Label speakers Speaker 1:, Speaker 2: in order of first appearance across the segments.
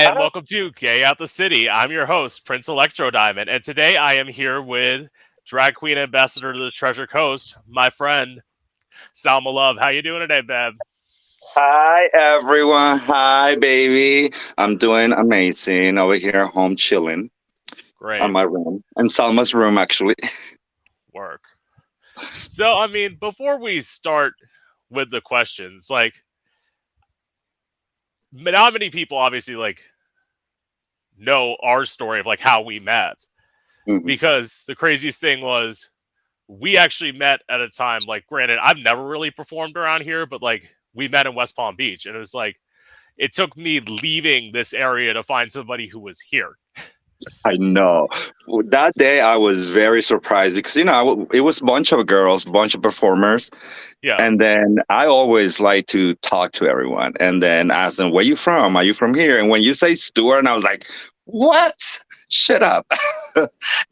Speaker 1: Hi, and welcome to Gay Out the City. I'm your host, Prince Electro Diamond, and today I am here with drag queen ambassador to the Treasure Coast, my friend Salma Love. How you doing today, babe?
Speaker 2: Hi everyone. Hi baby. I'm doing amazing over here home chilling on
Speaker 1: Great
Speaker 2: my room. In Salma's room actually.
Speaker 1: work. So, I mean, before we start with the questions, like, not many people obviously know our story of like how we met,
Speaker 2: Mhm.
Speaker 1: because the craziest thing was we actually met at a time, like, granted, I've never really performed around here, but like we met in West Palm Beach, and it was like it took me leaving this area to find somebody who was here.
Speaker 2: I know. That day I was very surprised because it was a bunch of girls, bunch of performers,
Speaker 1: Yeah.
Speaker 2: and then I always like to talk to everyone and then ask them, "Where you from? Are you from here?" And when you say Stuart, and I was like, "What? Shut up!"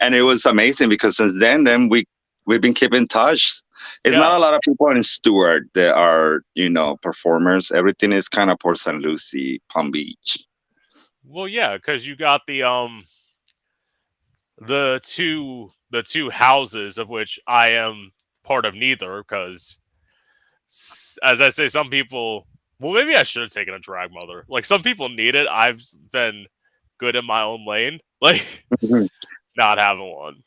Speaker 2: And it was amazing because since then we've been keeping in touch. It's not a
Speaker 1: Yeah.
Speaker 2: lot of people in Stuart that are performers. Everything is kind of Port St. Lucie, Palm Beach.
Speaker 1: Well, yeah, because you got the two houses of which I am part of neither. Because as I say, some people. Well, maybe I should have taken a drag mother. Like, some people need it. I've been good in my own lane. Like,
Speaker 2: Mhm.
Speaker 1: not having one.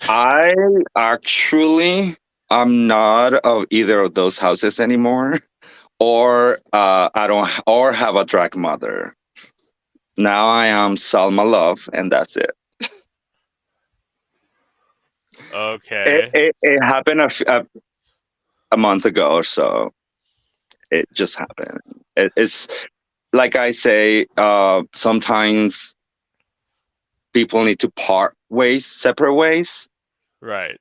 Speaker 2: I actually I'm not of either of those houses anymore, or I don't or have a drag mother. Now I am Salma Love, and that's it. It,
Speaker 1: Okay.
Speaker 2: it, it happened a month ago or so. It just happened. It's like I say, sometimes people need to part ways, separate ways,
Speaker 1: Right.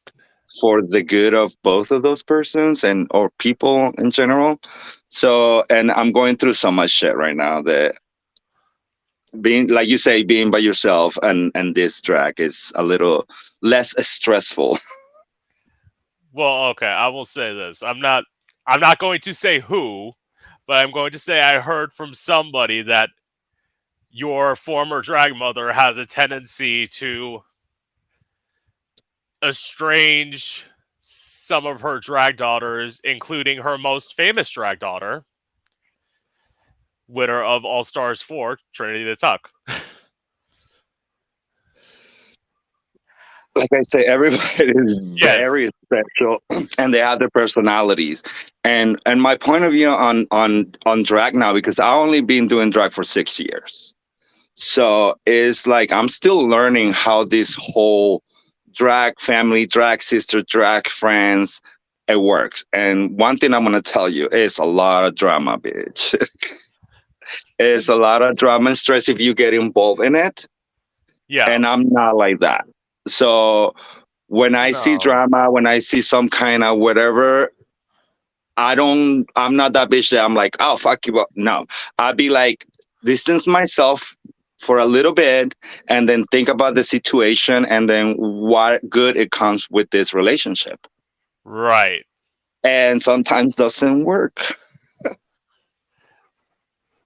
Speaker 2: for the good of both of those persons and or people in general. So, and I'm going through so much shit right now that being, like you say, being by yourself and this drag is a little less stressful.
Speaker 1: Well, okay, I will say this. I'm not going to say who, but I'm going to say I heard from somebody that your former drag mother has a tendency to estrange some of her drag daughters, including her most famous drag daughter, winner of All Stars 4, Trinity the Tuck.
Speaker 2: Like I say, everybody is very
Speaker 1: Yes.
Speaker 2: special, and they have their personalities. And my point of view on drag now, because I only been doing drag for 6 years, so it's like I'm still learning how this whole drag family, drag sister, drag friends, it works. And one thing I'm gonna tell you is a lot of drama, bitch. It's a
Speaker 1: It's
Speaker 2: lot of drama and stress if you get involved in it.
Speaker 1: yeah.
Speaker 2: And I'm not like that. So when I see
Speaker 1: No.
Speaker 2: drama, when I see some kind of whatever, I'm not that bitch that I'm like, oh fuck you up. No. I'd be like, distance myself for a little bit and then think about the situation and then what good it comes with this relationship.
Speaker 1: Right.
Speaker 2: And sometimes doesn't work.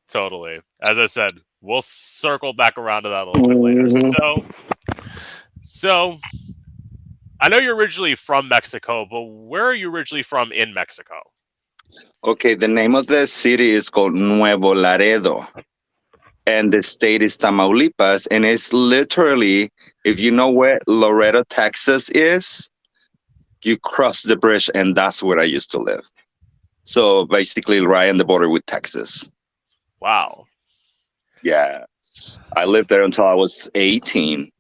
Speaker 1: Totally. As I said, we'll circle back around to that a little bit later.
Speaker 2: Mhm.
Speaker 1: So I know you're originally from Mexico, but where are you originally from in Mexico?
Speaker 2: Okay, the name of the city is called Nuevo Laredo, and the state is Tamaulipas, and it's literally, if you know where Loreto, Texas is, you cross the bridge, and that's where I used to live. So basically, right on the border with Texas.
Speaker 1: Wow.
Speaker 2: Yes, I lived there until I was 18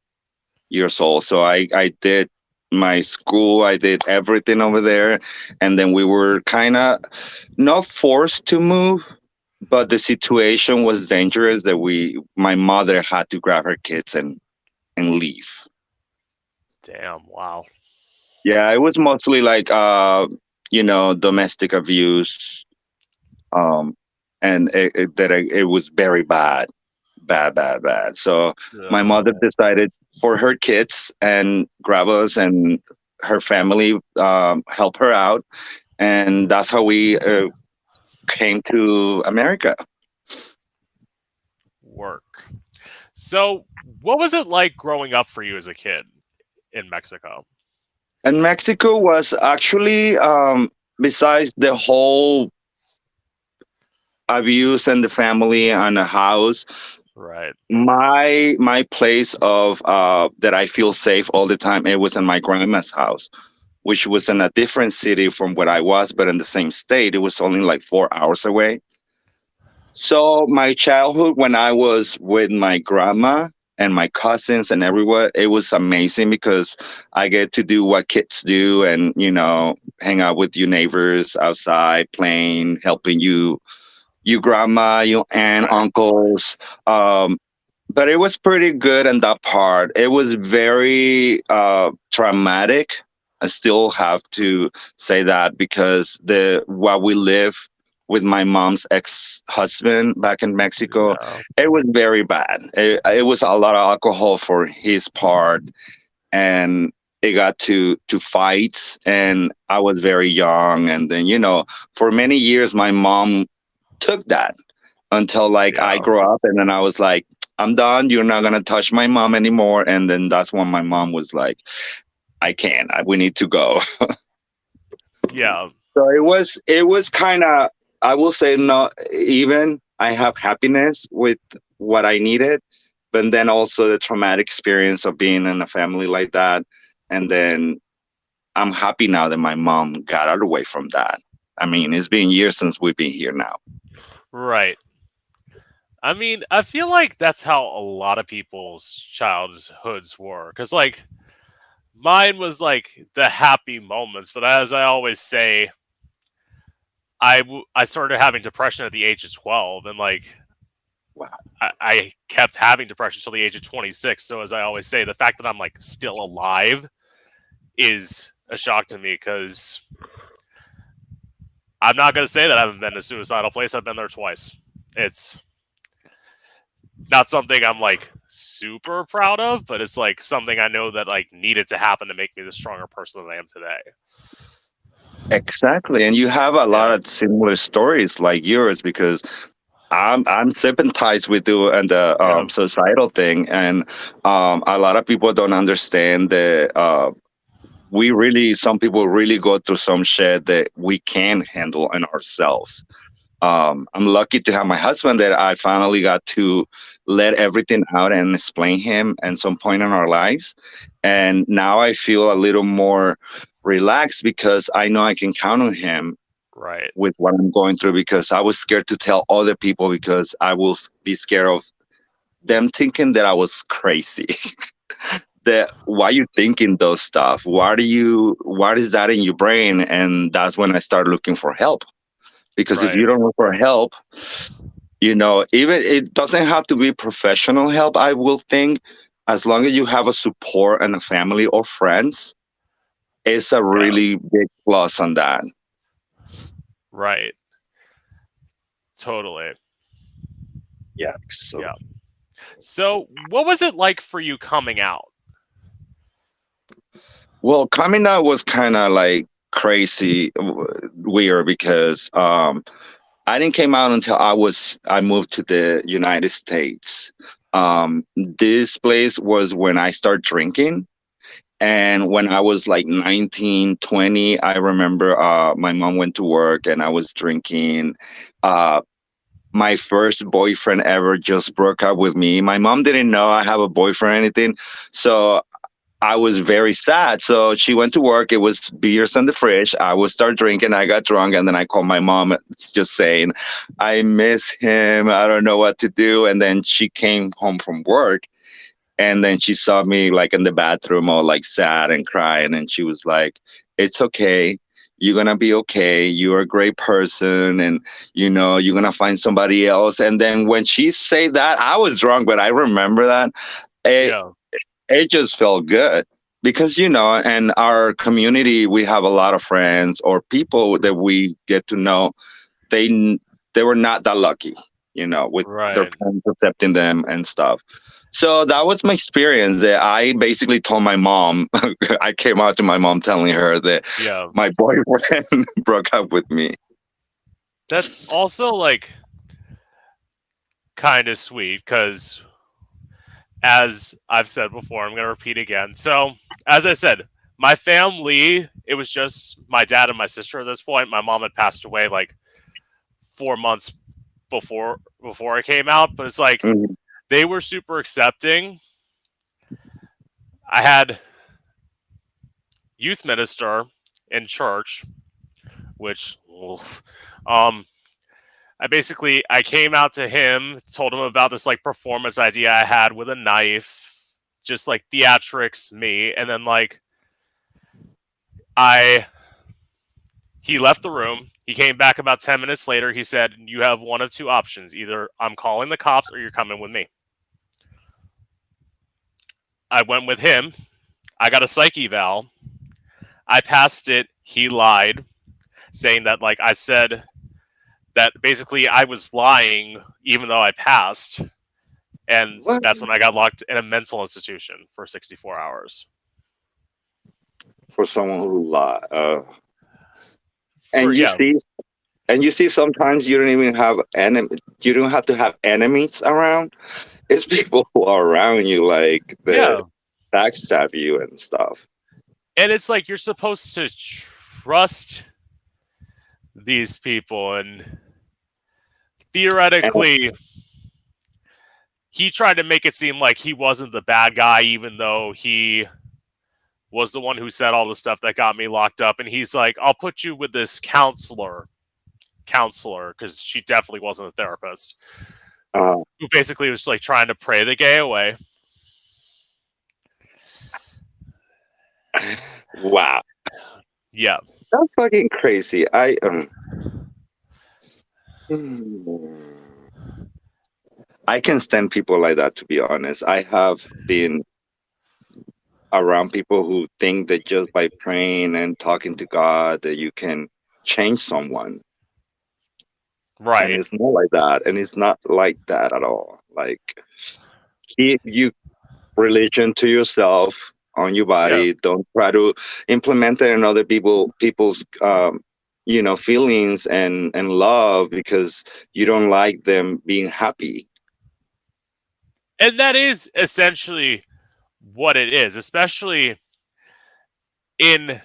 Speaker 2: years old. So I did my school, I did everything over there, and then we were kind of not forced to move, but the situation was dangerous that my mother had to grab her kids and leave.
Speaker 1: Damn. Wow.
Speaker 2: Yeah, it was mostly like domestic abuse, um and it was very bad, bad, bad, bad. So my mother
Speaker 1: Uh,
Speaker 2: decided for her kids and grab us, and her family help her out, and that's how we came to America.
Speaker 1: work. So, what was it like growing up for you as a kid in Mexico?
Speaker 2: And Mexico was actually, besides the whole abuse and the family and the house,
Speaker 1: Right.
Speaker 2: my place of that I feel safe all the time, it was in my grandma's house, which was in a different city from where I was, but in the same state. It was only like 4 hours away. So my childhood, when I was with my grandma and my cousins and everywhere, it was amazing because I get to do what kids do, and hang out with your neighbors outside, playing, helping you grandma, your aunt,
Speaker 1: Right.
Speaker 2: uncles. But it was pretty good in that part. It was very traumatic. I still have to say that because the while we live with my mom's ex-husband back in Mexico,
Speaker 1: Yeah.
Speaker 2: it was very bad. It was a lot of alcohol for his part, and it got to fights, and I was very young, and then for many years my mom took that until like I
Speaker 1: Yeah.
Speaker 2: grew up, and then I was like, I'm done. You're not gonna touch my mom anymore. And then that's when my mom was like, I can't. We need to go.
Speaker 1: Yeah.
Speaker 2: So it was kind of, I will say, not even. I have happiness with what I needed, but then also the traumatic experience of being in a family like that, and then I'm happy now that my mom got out away from that. I mean, it's been years since we've been here now.
Speaker 1: Right. I mean, I feel like that's how a lot of people's childhoods were. Because, like, mine was like the happy moments, but as I always say, I started having depression at the age of 12, and like
Speaker 2: Wow.
Speaker 1: I kept having depression until the age of 26. So as I always say, the fact that I'm like still alive is a shock to me because I'm not gonna say that I haven't been to a suicidal place. I've been there twice. It's not something I'm like super proud of, but it's like something I know that like needed to happen to make me the stronger person that I am today.
Speaker 2: Exactly, and you have a lot
Speaker 1: Yeah,
Speaker 2: of similar stories like yours because I'm sympathized with you and the
Speaker 1: yeah,
Speaker 2: societal thing, and a lot of people don't understand that we really, some people really go through some shit that we can handle in ourselves. I'm lucky to have my husband that I finally got to let everything out and explain him at some point in our lives. And now I feel a little more relaxed because I know I can count on him
Speaker 1: right,
Speaker 2: with what I'm going through, because I was scared to tell other people because I will be scared of them thinking that I was crazy. That why you thinking those stuff? What is that in your brain? And that's when I started looking for help. Because if
Speaker 1: right,
Speaker 2: you don't look for help, even it doesn't have to be professional help, I will think, as long as you have a support and a family or friends, it's a
Speaker 1: yeah,
Speaker 2: really big plus on that.
Speaker 1: right, totally,
Speaker 2: Yeah. So,
Speaker 1: yeah. So, what was it like for you coming out?
Speaker 2: well, coming out was kind of like crazy, weird, because I didn't came out until I moved to the United States. This place was when I started drinking. And when I was like 19, 20, I remember my mom went to work and I was drinking. Uh, my first boyfriend ever just broke up with me. My mom didn't know I have a boyfriend or anything. So I was very sad. So she went to work. It was beers in the fridge. I would start drinking. I got drunk, and then I called my mom, just saying, I miss him. I don't know what to do. And then she came home from work, and then she saw me like in the bathroom, all like sad and crying. And she was like, it's okay. You're going to be okay. You're a great person. And, you're going to find somebody else. And then when she said that, I was drunk, but I remember that. It,
Speaker 1: Yeah,
Speaker 2: it just felt good because, in our community, we have a lot of friends or people that we get to know. They they were not that lucky, with their
Speaker 1: right,
Speaker 2: parents accepting them and stuff. So that was my experience. That I basically told my mom. I came out to my mom telling her that
Speaker 1: yeah.
Speaker 2: my boyfriend broke up with me.
Speaker 1: That's also like kind of sweet because, as I've said before, I'm going to repeat again. So, as I said, my family, it was just my dad and my sister at this point. My mom had passed away like 4 months before I came out, but it's like
Speaker 2: Mhm.
Speaker 1: they were super accepting. I had youth minister in church, which um I came out to him, told him about this like performance idea I had with a knife, just like theatrics me, and then like I he left the room. He came back about 10 minutes later. He said, "You have one of two options: either I'm calling the cops or you're coming with me." I went with him. I got a psych eval. I passed it. He lied, saying that like I said that basically I was lying even though I passed, and
Speaker 2: What?
Speaker 1: that's when I got locked in a mental institution for 64 hours.
Speaker 2: For someone who lie.
Speaker 1: For
Speaker 2: And you
Speaker 1: yeah,
Speaker 2: see, and you see, sometimes you don't even have you don't have to have enemies around. It's people who are around you, like that
Speaker 1: yeah,
Speaker 2: backstab you and stuff.
Speaker 1: and it's like you're supposed to trust these people, and
Speaker 2: And
Speaker 1: theoretically, he tried to make it seem like he wasn't the bad guy, even though he was the one who said all the stuff that got me locked up. And he's like, "I'll put you with this counselor, because she definitely wasn't a therapist,
Speaker 2: uh,
Speaker 1: who basically was like trying to pray the gay away."
Speaker 2: wow,
Speaker 1: Yeah,
Speaker 2: that's fucking crazy. I can stand people like that. To be honest, I have been around people who think that just by praying and talking to God that you can change someone, and
Speaker 1: right.
Speaker 2: it's not like that. And it's not like that at all. Like, keep you religion to yourself on your
Speaker 1: Yeah.
Speaker 2: body. Don't try to implement it in other people's feelings and love because you don't like them being happy.
Speaker 1: And that is essentially what it is, especially in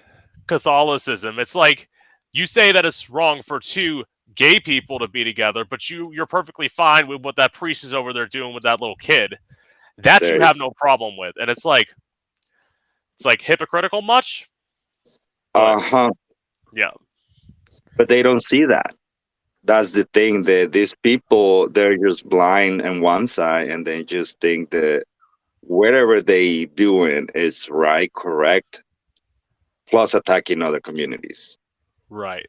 Speaker 1: Catholicism. It's like you say that it's wrong for two gay people to be together, but you're perfectly fine with what that priest is over there doing with that little kid. That you
Speaker 2: They
Speaker 1: have no problem with. And it's like hypocritical much, but
Speaker 2: uh-huh.
Speaker 1: yeah.
Speaker 2: But they don't see that. That's the thing, that these people, they're just blind on one side and they just think that whatever they doing is right, correct, plus attacking other communities.
Speaker 1: Right.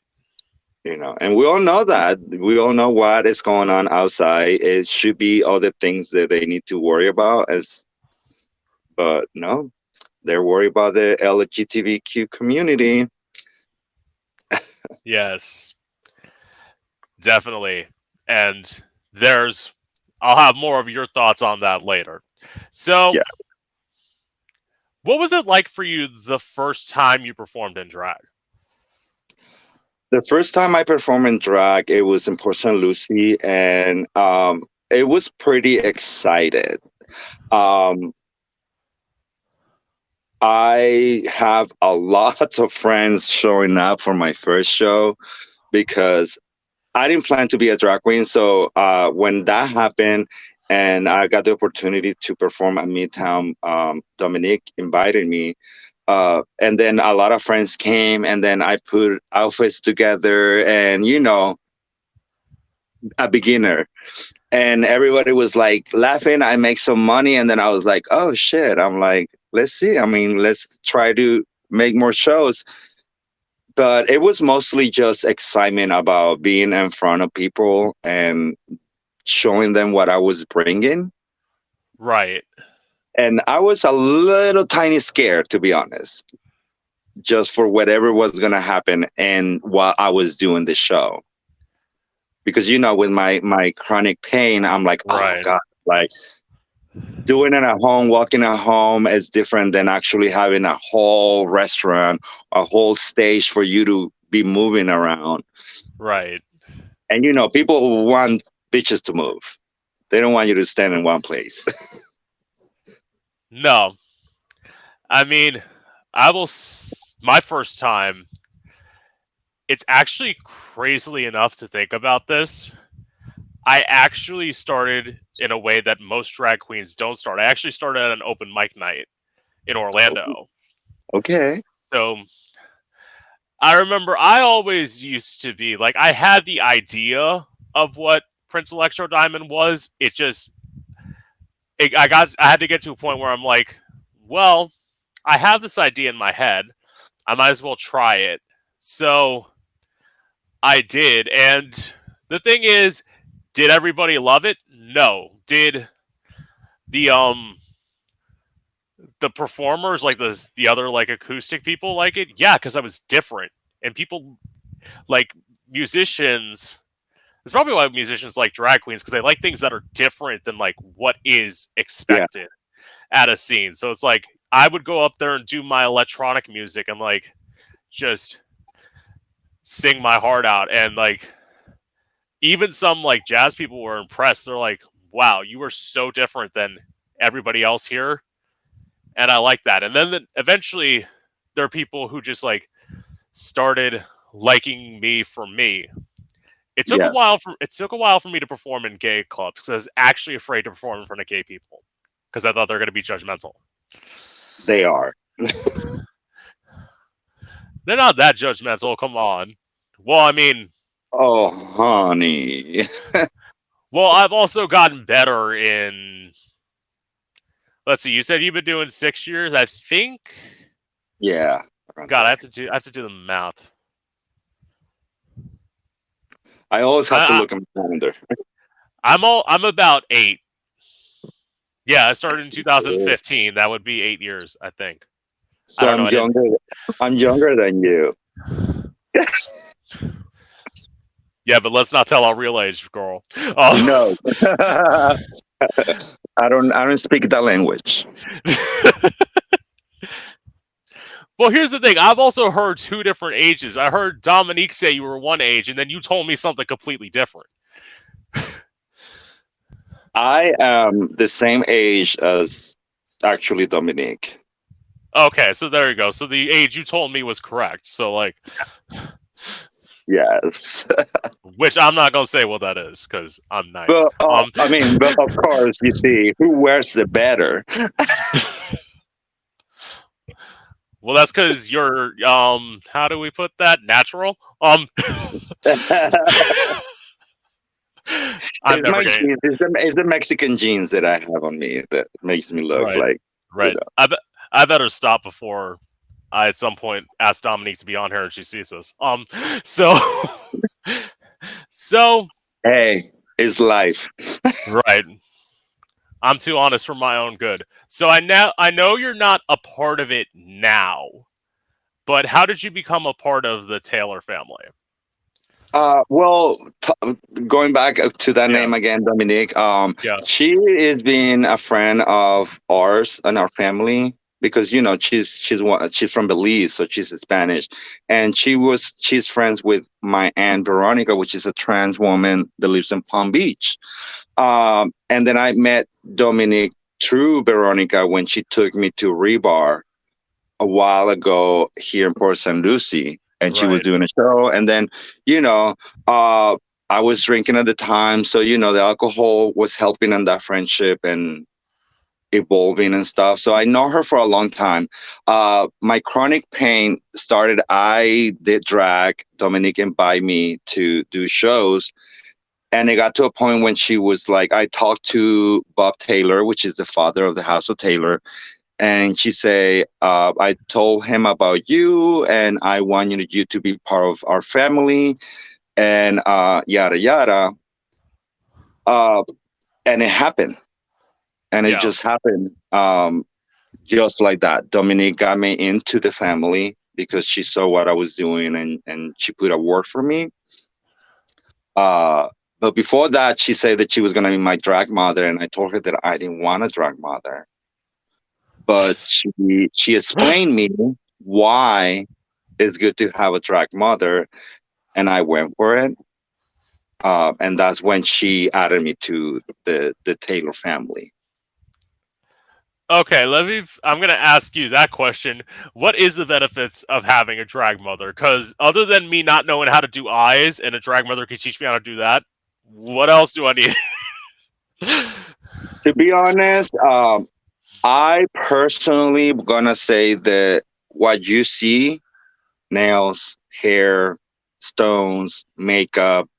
Speaker 2: And we all know that. We all know what is going on outside. It should be other things that they need to worry about, but no, they're worried about the LGBTQ community.
Speaker 1: Yes. Definitely. And there's I'll have more of your thoughts on that later. So,
Speaker 2: Yeah.
Speaker 1: what was it like for you the first time you performed in drag?
Speaker 2: The first time I performed in drag, it was in Port St. Lucie, and it was pretty excited. Um, I have a lot of friends showing up for my first show because I didn't plan to be a drag queen. So when that happened and I got the opportunity to perform at Midtown, Dominique invited me. And then a lot of friends came, and then I put outfits together, and a beginner. And everybody was like laughing. I make some money, and then I was like, oh shit. I'm like, let's see. I mean, let's try to make more shows. But it was mostly just excitement about being in front of people and showing them what I was bringing.
Speaker 1: Right.
Speaker 2: And I was a little tiny scared, to be honest, just for whatever was going to happen and while I was doing the show. Because, with my chronic pain, I'm like, oh
Speaker 1: Right.
Speaker 2: God, like doing it at home, walking at home is different than actually having a whole restaurant, a whole stage for you to be moving around.
Speaker 1: Right.
Speaker 2: And, people want bitches to move. They don't want you to stand in one place.
Speaker 1: No, I mean, my first time. It's actually crazily enough to think about this. I actually started in a way that most drag queens don't start. I actually started at an open mic night in Orlando.
Speaker 2: Okay.
Speaker 1: So I remember I always used to be like, I had the idea of what Prince Electro Diamond was. I had to get to a point where I'm like, well, I have this idea in my head. I might as well try it. So I did. And the thing is, did everybody love it? No. Did the the performers, like the other like acoustic people, like it? Yeah, because I was different. And people like musicians. It's probably why musicians like drag queens, because they like things that are different than like what is
Speaker 2: Yeah.
Speaker 1: expected at a scene. So it's like I would go up there and do my electronic music and like just sing my heart out, and like even some like jazz people were impressed. They're like, "Wow, you were so different than everybody else here," and I like that. And then eventually, there are people who just like started liking me for me.
Speaker 2: Yes,
Speaker 1: It took a while for me to perform in gay clubs because I was actually afraid to perform in front of gay people because I thought they're going to be judgmental.
Speaker 2: they are.
Speaker 1: They're not that judgmental. Come on. Well, I mean,
Speaker 2: Oh, honey.
Speaker 1: well, I've also gotten better in. Let's see. You said you've been doing 6 years. I think.
Speaker 2: Yeah, around
Speaker 1: God,
Speaker 2: there.
Speaker 1: I have to do the math.
Speaker 2: I always have to
Speaker 1: I,
Speaker 2: look at my calendar.
Speaker 1: I'm about 8. Yeah, I started in 2015. That would be 8 years, I think. I
Speaker 2: So
Speaker 1: don't know.
Speaker 2: I'm
Speaker 1: I didn't.
Speaker 2: younger. I'm younger than you.
Speaker 1: Yeah, but let's not tell our real age, girl.
Speaker 2: No, I don't. I don't speak that language.
Speaker 1: Well, here's the thing. I've also heard two different ages. I heard Dominique say you were one age, and then you told me something completely different.
Speaker 2: I am the same age as actually Dominique.
Speaker 1: Okay, so there you go. So the age you told me was correct. So like,
Speaker 2: Yes,
Speaker 1: which I'm not gonna say what that is because I'm nice.
Speaker 2: but I mean, but of course, you see, who wears the better?
Speaker 1: Well, that's because you're how do we put that? Natural. I'm
Speaker 2: It's
Speaker 1: never
Speaker 2: my
Speaker 1: getting
Speaker 2: genes. It's the Mexican genes that I have on me that makes me look
Speaker 1: right.
Speaker 2: like, you
Speaker 1: Right.
Speaker 2: know.
Speaker 1: I better stop before I at some point ask Dominique to be on here and she sees this. So so
Speaker 2: Hey, it's life.
Speaker 1: right. I'm too honest for my own good. So I know you're not a part of it now, but how did you become a part of the Taylor family?
Speaker 2: Well, going back to that
Speaker 1: Yeah.
Speaker 2: name again, Dominique.
Speaker 1: Yeah.
Speaker 2: She is being a friend of ours and our family because she's from Belize, so she's Spanish, and she's friends with my aunt Veronica, which is a trans woman that lives in Palm Beach. And then I met Dominique through Veronica when she took me to Rebar a while ago here in Port St. Lucie, and she was
Speaker 1: Right.
Speaker 2: doing a show. And then, you know, uh, I was drinking at the time, so the alcohol was helping in that friendship and evolving and stuff. So I know her for a long time. My chronic pain started. I did drag. Dominique invited me to do shows. And it got to a point when she was like, I talked to Bob Taylor, which is the father of the House of Taylor, and she say, I told him about you and I wanted you to be part of our family and yada yada. uh, and it happened, and it
Speaker 1: Yeah.
Speaker 2: just happened, just like that. Dominique got me into the family because she saw what I was doing, and she put a word for me. uh, but before that, she said that she was going to be my drag mother, and I told her that I didn't want a drag mother. But she explained me why it's good to have a drag mother, and I went for it. And that's when she added me to the Taylor family.
Speaker 1: Okay, I'm gonna ask you that question. What is the benefits of having a drag mother? Because other than me not knowing how to do eyes, and a drag mother can teach me how to do that, what else do I need?
Speaker 2: To be honest, I personally gonna say that what you see, nails, hair, stones, makeup,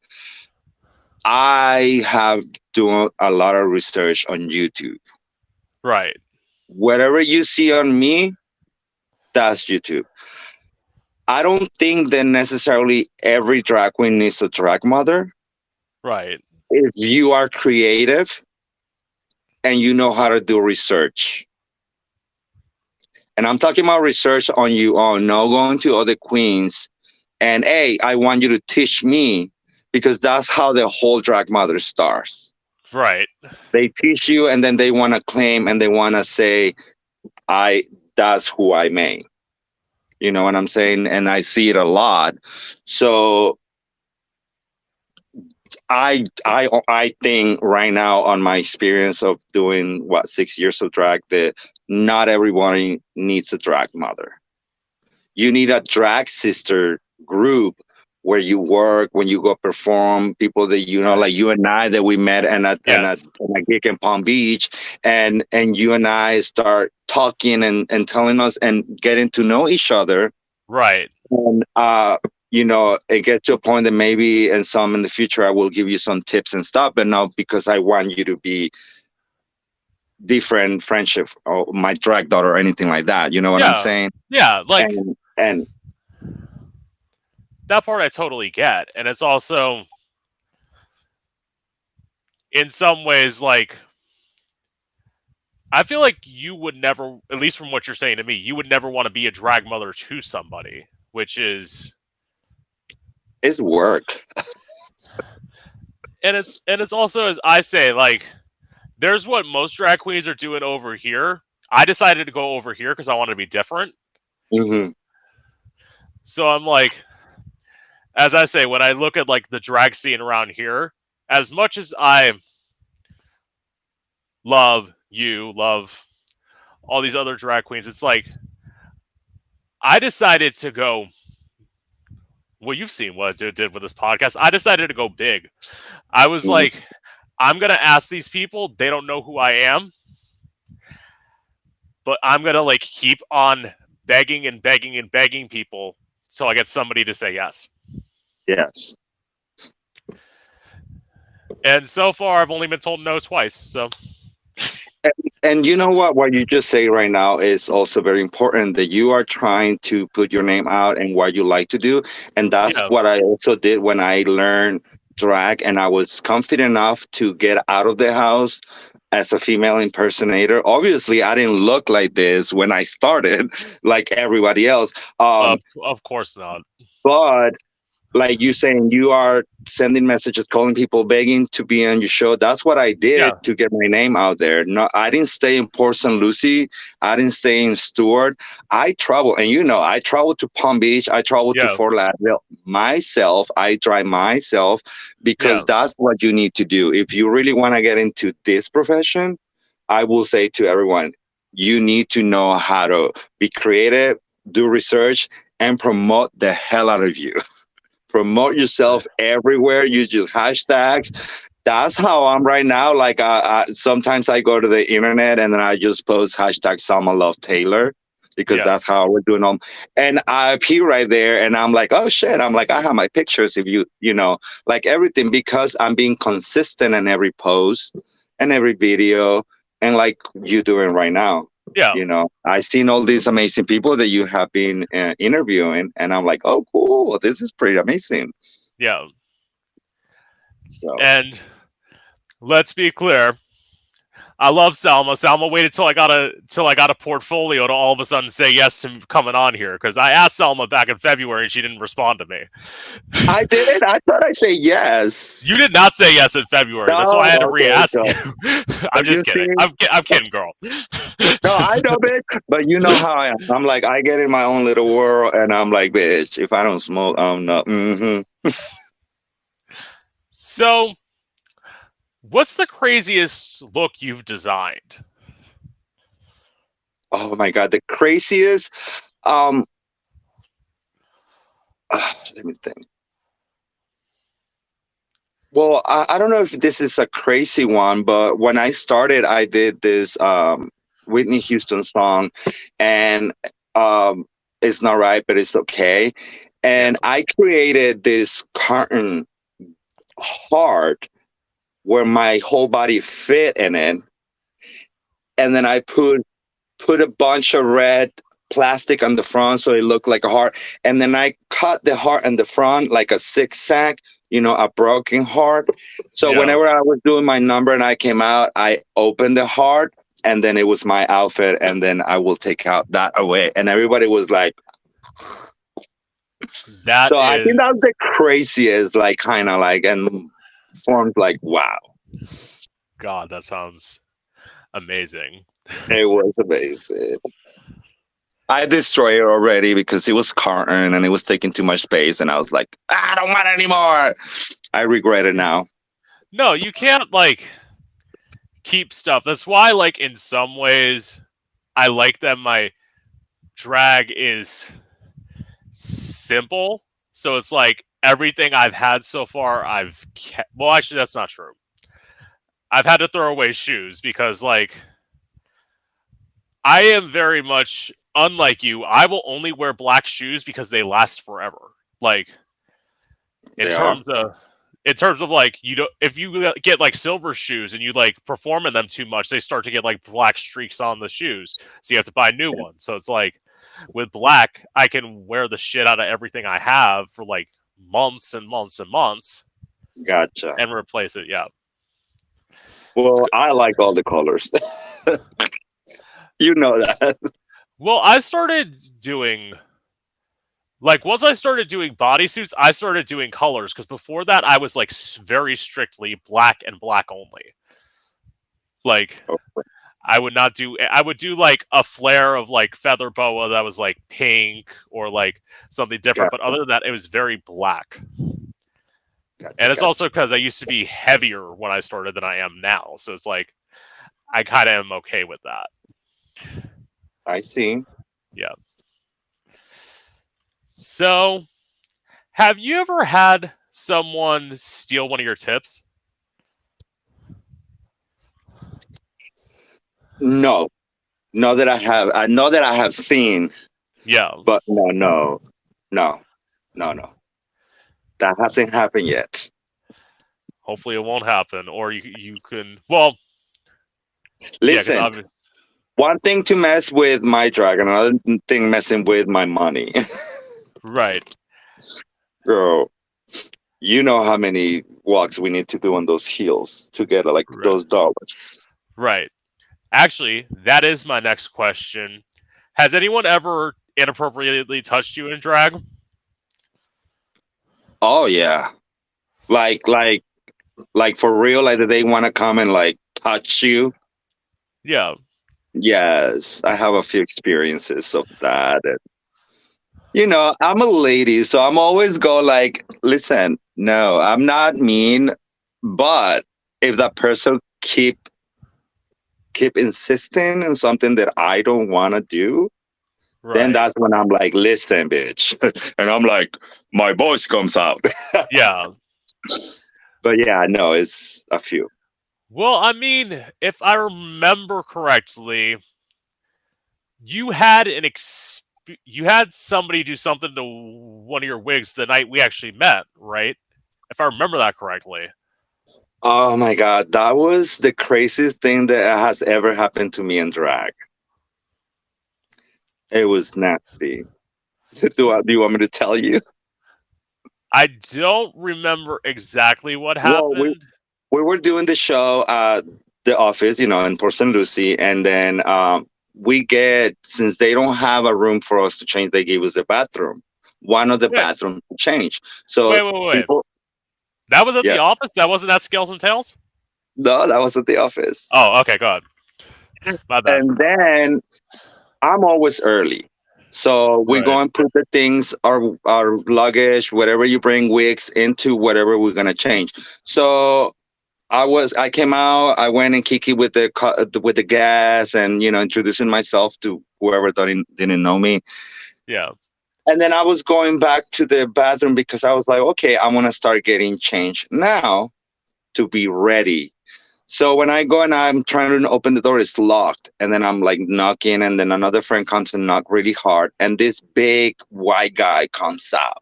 Speaker 2: I have done a lot of research on YouTube.
Speaker 1: Right,
Speaker 2: Whatever you see on me, that's YouTube. I don't think that necessarily every drag queen needs a drag mother.
Speaker 1: right.
Speaker 2: If you are creative and you know how to do research, and I'm talking about research on you own, no going to other queens and hey, I want you to teach me because that's how the whole drag mother starts.
Speaker 1: Right.
Speaker 2: They teach you and then they want to claim and they want to say, I that's who I made. You know what I'm saying? And I see it a lot. So I think right now on my experience of doing what 6 years of drag that not everybody needs a drag mother. You need a drag sister group where you work when you go perform people that you know
Speaker 1: Right.
Speaker 2: like you and I that we met
Speaker 1: Yes.
Speaker 2: in a gig in Palm Beach and you and I start talking and telling us and getting to know each other
Speaker 1: Right.
Speaker 2: and you know it gets to a point that maybe in some in the future I will give you some tips and stuff but not because I want you to be different friendship or my drag daughter or anything like that, you know what I'm
Speaker 1: Yeah.
Speaker 2: saying?
Speaker 1: Yeah. Like
Speaker 2: And
Speaker 1: that part, I totally get, and it's also in some ways like I feel like you would never, at least from what you're saying to me, you would never want to be a drag mother to somebody, which is,
Speaker 2: it's work.
Speaker 1: and it's also as I say, like there's what most drag queens are doing over here. I decided to go over here because I wanted to be different.
Speaker 2: Hmm.
Speaker 1: So I'm like, as I say, when I look at like the drag scene around here, as much as I love all these other drag queens, it's like I decided to go. Well, you've seen what I did with this podcast. I decided to go big. I was like, I'm gonna ask these people. They don't know who I am, but I'm gonna like keep on begging and begging and begging people so I get somebody to say yes.
Speaker 2: Yes.
Speaker 1: And so far, I've only been told no twice. So
Speaker 2: And you know what? What you just say right now is also very important that you are trying to put your name out and what you like to do. And that's
Speaker 1: yeah,
Speaker 2: what I also did when I learned drag and I was confident enough to get out of the house as a female impersonator. Obviously, I didn't look like this when I started, like everybody else.
Speaker 1: of course not.
Speaker 2: But like you saying you are sending messages calling people begging to be on your show, that's what I did
Speaker 1: Yeah,
Speaker 2: to get my name out there. No, I didn't stay in Port St. Lucie, I didn't stay in Stewart. I travel and you know I traveled to Palm Beach, I traveled to
Speaker 1: yeah,
Speaker 2: Fort Lauderdale myself, I drive myself
Speaker 1: yeah,
Speaker 2: because that's what you need to do if you really want to get into this profession. I will say to everyone, you need to know how to be creative, do research, and promote the hell out of you. Promote yourself everywhere. Use your hashtags. That's how I'm right now. Like, sometimes I go to the internet and then I just post hashtag Salma Love Taylor because
Speaker 1: yeah,
Speaker 2: that's how we're doing them. And I appear right there and I'm like, oh shit. I'm like, I have my pictures if you know, like everything because I'm being consistent in every post and every video and like you doing right now.
Speaker 1: yeah,
Speaker 2: You know, I seen all these amazing people that you have been interviewing, and I'm like, oh, cool, this is pretty amazing.
Speaker 1: yeah.
Speaker 2: So
Speaker 1: And let's be clear, I love Salma. Salma waited till I got a portfolio to all of a sudden say yes to coming on here because I asked Salma back in February and she didn't respond to me.
Speaker 2: I did it. I thought I say yes.
Speaker 1: You did not say yes in February. That's why I
Speaker 2: No,
Speaker 1: had to
Speaker 2: okay,
Speaker 1: re-ask
Speaker 2: so
Speaker 1: you. I'm
Speaker 2: but you
Speaker 1: just kidding.
Speaker 2: see,
Speaker 1: I'm kidding, girl.
Speaker 2: no, I know, bitch. But you know how I am. I'm like, I get in my own little world, and I'm like, bitch, if I don't smoke, I'm not.
Speaker 1: So, what's the craziest look you've designed?
Speaker 2: Oh my god, the craziest. Um, Let me think. Well, I don't know if this is a crazy one, but when I started, I did this Whitney Houston song, and um, it's not right, but it's okay.
Speaker 1: Yeah,
Speaker 2: And I created this carton heart where my whole body fit in it, and then I put a bunch of red plastic on the front so it looked like a heart, and then I cut the heart in the front like a zigzag, a broken heart. So
Speaker 1: yeah.
Speaker 2: whenever I was doing my number and I came out, I opened the heart, and then it was my outfit, and then I will take out that away, and everybody was like,
Speaker 1: That
Speaker 2: so I think
Speaker 1: is,
Speaker 2: that's the craziest, like, kind of like, and forms like, wow,
Speaker 1: God, that sounds amazing.
Speaker 2: it was amazing. I destroyed it already because it was carton and it was taking too much space, and I was like, I don't want it anymore. I regret it now.
Speaker 1: No, you can't like keep stuff. That's why, like, in some ways, I like that my drag is simple. So it's like everything I've had so far, I've kept. Well, actually, that's not true. I've had to throw away shoes because, like, I am very much unlike you. I will only wear black shoes because they last forever. Like, in
Speaker 2: They are.
Speaker 1: terms of like, you don't, if you get like silver shoes and you like perform in them too much, they start to get like black streaks on the shoes, so you have to buy new ones. So it's like with black, I can wear the shit out of everything I have for like months and months and months
Speaker 2: Gotcha.
Speaker 1: and replace it. Yeah, it's
Speaker 2: Well,
Speaker 1: good.
Speaker 2: I like all the colors. You know that.
Speaker 1: Well, I started doing, like, once I started doing bodysuits, I started doing colors because before that I was like very strictly black and black only. Like, I would not do. I would do like a flare of like feather boa that was like pink or like something different. But
Speaker 2: Gotcha.
Speaker 1: other than that, it was very black.
Speaker 2: Gotcha.
Speaker 1: And it's also
Speaker 2: Gotcha.
Speaker 1: because I used to be heavier when I started than I am now. So it's like I kind of am okay with that.
Speaker 2: I see.
Speaker 1: Yeah. So, have you ever had someone steal one of your tips?
Speaker 2: No, no that I have. I know that I have seen,
Speaker 1: Yeah.
Speaker 2: but no, no, no, no, no. That hasn't happened yet.
Speaker 1: Hopefully, it won't happen. Or you can. Well, yeah, because
Speaker 2: Listen,
Speaker 1: obviously,
Speaker 2: one thing to mess with my drag, another thing messing with my money.
Speaker 1: right,
Speaker 2: Girl, you know how many walks we need to do on those heels to get like
Speaker 1: right,
Speaker 2: those dollars.
Speaker 1: right. Actually, that is my next question. Has anyone ever inappropriately touched you in drag?
Speaker 2: Oh yeah, like like like for real, like that they want to come and like touch you.
Speaker 1: Yeah,
Speaker 2: Yes, I have a few experiences of that. And, I'm a lady, so I'm always go like, listen, no, I'm not mean, but if that person keep insisting on something that I don't want to do, then
Speaker 1: right.
Speaker 2: that's when I'm like, listen, bitch. And I'm like, my voice comes out.
Speaker 1: Yeah.
Speaker 2: But yeah, no, it's a few.
Speaker 1: Well, I mean, if I remember correctly, you had you had somebody do something to one of your wigs the night we actually met, right? If I remember that correctly.
Speaker 2: Oh my God, that was the craziest thing that has ever happened to me in drag. It was nasty. Do you want me to tell you?
Speaker 1: I don't remember exactly what
Speaker 2: Well,
Speaker 1: happened.
Speaker 2: we were doing the show at the office, in Port St. Lucie, and then we get, since they don't have a room for us to change, they gave us a bathroom, one of the
Speaker 1: Wait,
Speaker 2: bathrooms to change. So
Speaker 1: wait.
Speaker 2: people,
Speaker 1: That was at
Speaker 2: yeah,
Speaker 1: the office? That wasn't at Scales and Tails?
Speaker 2: no, that was at the office.
Speaker 1: Oh, okay, go ahead. My bad.
Speaker 2: And then I'm always early. So we go
Speaker 1: Right.
Speaker 2: and put the things, our luggage, whatever you bring, wigs into whatever we're gonna change. So I came out. I went and kiki with with the gas, and introducing myself to whoever didn't know me.
Speaker 1: Yeah.
Speaker 2: And then I was going back to the bathroom because I was like, okay, I want to start getting changed now to be ready. So when I go and I'm trying to open the door, it's locked. And then I'm like knocking, and then another friend comes and knock really hard. And this big white guy comes out.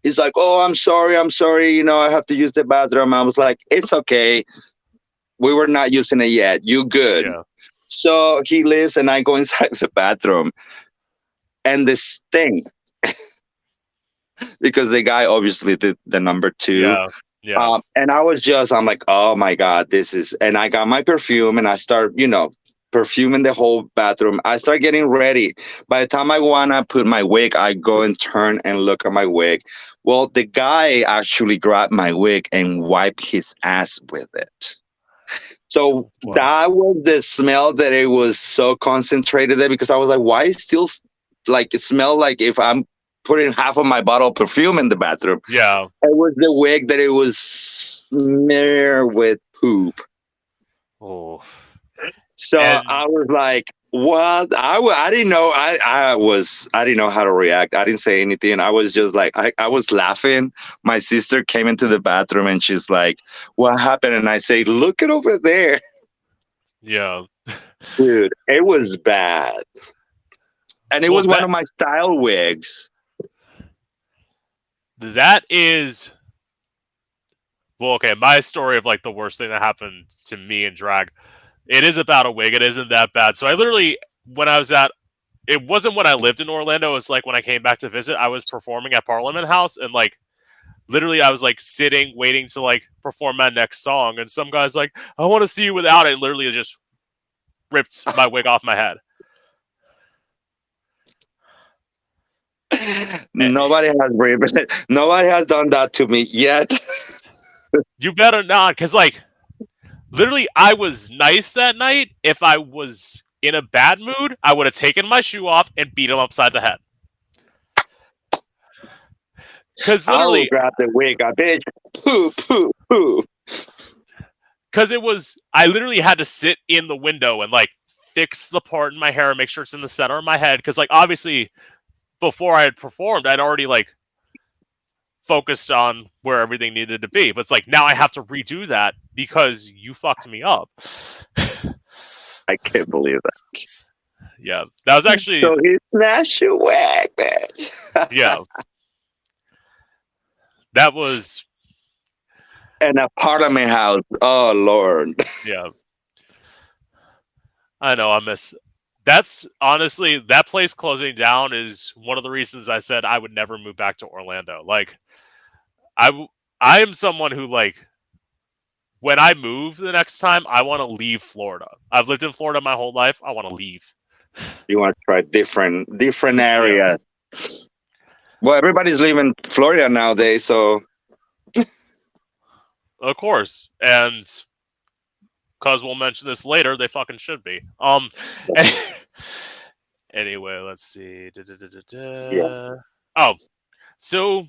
Speaker 2: He's like, "Oh, I'm sorry, I'm sorry. I have to use the bathroom." I was like, "It's okay. We were not using it yet. You good?"
Speaker 1: Yeah.
Speaker 2: So he leaves, and I go inside the bathroom, and this thing, because the guy obviously did the number two.
Speaker 1: Yeah. Yeah.
Speaker 2: And I'm like, oh my God, this is, and I got my perfume and I start, perfuming the whole bathroom. I start getting ready. By the time I want to put my wig, I go and turn and look at my wig. Well, the guy actually grabbed my wig and wiped his ass with it. So
Speaker 1: Well.
Speaker 2: that was the smell that it was so concentrated there, because I was like, why is still like it smell like if I'm putting half of my bottle of perfume in the bathroom?
Speaker 1: Yeah.
Speaker 2: It was the wig that it was smeared with poop.
Speaker 1: Oh.
Speaker 2: So
Speaker 1: And
Speaker 2: I was like, "What?" I didn't know. I didn't know how to react. I didn't say anything. I was just like, I was laughing. My sister came into the bathroom and she's like, "What happened?" And I say, "Look it over there,
Speaker 1: yeah.
Speaker 2: dude. It was bad, and it
Speaker 1: Well,
Speaker 2: was one of my style wigs."
Speaker 1: that is well, okay. My story of like the worst thing that happened to me in drag. It is about a wig. It isn't that bad. So I literally, when I was at, it wasn't when I lived in Orlando. It was like when I came back to visit. I was performing at Parliament House, and like literally, I was like sitting, waiting to like perform my next song, and some guy's like, "I want to see you without it," and literally just ripped my wig off my head. Eh,
Speaker 2: Nobody has done that to me yet.
Speaker 1: You better not, because like literally, I was nice that night. If I was in a bad mood, I would have taken my shoe off and beat him upside the head. Because
Speaker 2: I'll
Speaker 1: literally,
Speaker 2: grab the wig, I bitch. Poo, poo, poo.
Speaker 1: because it was, I literally had to sit in the window and like fix the part in my hair and make sure it's in the center of my head. Because like obviously, before I had performed, I'd already like focused on where everything needed to be. But it's like now I have to redo that because you fucked me up.
Speaker 2: I can't believe that.
Speaker 1: Yeah, that was actually
Speaker 2: So he snatched your wig, man.
Speaker 1: yeah, that was
Speaker 2: An apartment house. Oh Lord.
Speaker 1: yeah. I know I miss. That's honestly that place closing down is one of the reasons I said I would never move back to Orlando. Like I am someone who like when I move the next time I want to leave Florida. I've lived in Florida my whole life. I want to leave.
Speaker 2: You want to try different
Speaker 1: Yeah,
Speaker 2: areas. Well, everybody's leaving Florida nowadays, so
Speaker 1: of course. And cuz we'll mention this later, they fucking should be. Anyway, let's see.
Speaker 2: yeah.
Speaker 1: Oh, so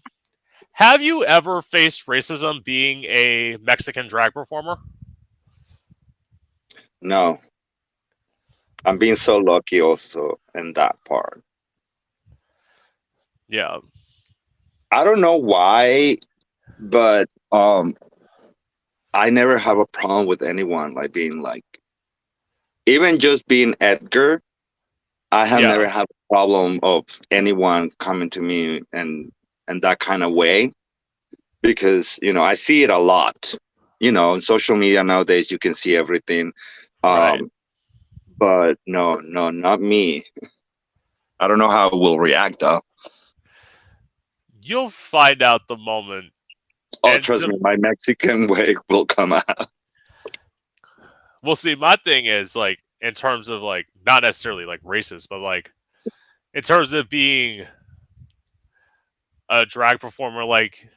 Speaker 1: have you ever faced racism being a Mexican drag performer?
Speaker 2: No. I'm being so lucky also in that part.
Speaker 1: Yeah,
Speaker 2: I don't know why, but I never have a problem with anyone like being like, even just being Edgar. I have
Speaker 1: yeah,
Speaker 2: never had a problem of anyone coming to me and that kind of way, because I see it a lot. On social media nowadays you can see everything.
Speaker 1: right.
Speaker 2: Um, but no, no, not me. I don't know how it will react though.
Speaker 1: You'll find out the moment.
Speaker 2: Oh,
Speaker 1: And
Speaker 2: trust
Speaker 1: so,
Speaker 2: me, my Mexican way will come out.
Speaker 1: we'll see. My thing is like in terms of like not necessarily like racist, but like in terms of being a drag performer, like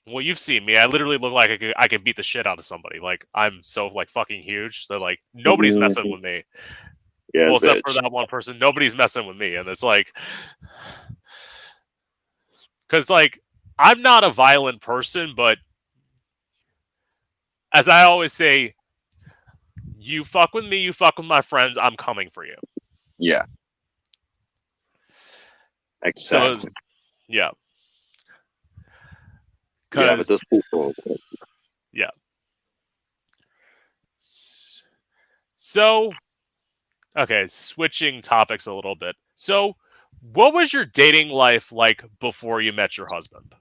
Speaker 1: well, you've seen me. I literally look like I can beat the shit out of somebody. Like I'm so like fucking huge. So like nobody's messing
Speaker 2: Mm,
Speaker 1: with me.
Speaker 2: Yes,
Speaker 1: Well, except for
Speaker 2: bitch.
Speaker 1: that one person, nobody's messing with me, and it's like, because like I'm not a violent person, but as I always say, you fuck with me, you fuck with my friends, I'm coming for you.
Speaker 2: Yeah,
Speaker 1: So
Speaker 2: exactly.
Speaker 1: yeah,
Speaker 2: Yeah, but
Speaker 1: because
Speaker 2: those people.
Speaker 1: yeah. So okay, switching topics a little bit. So, what was your dating life like before you met your husband?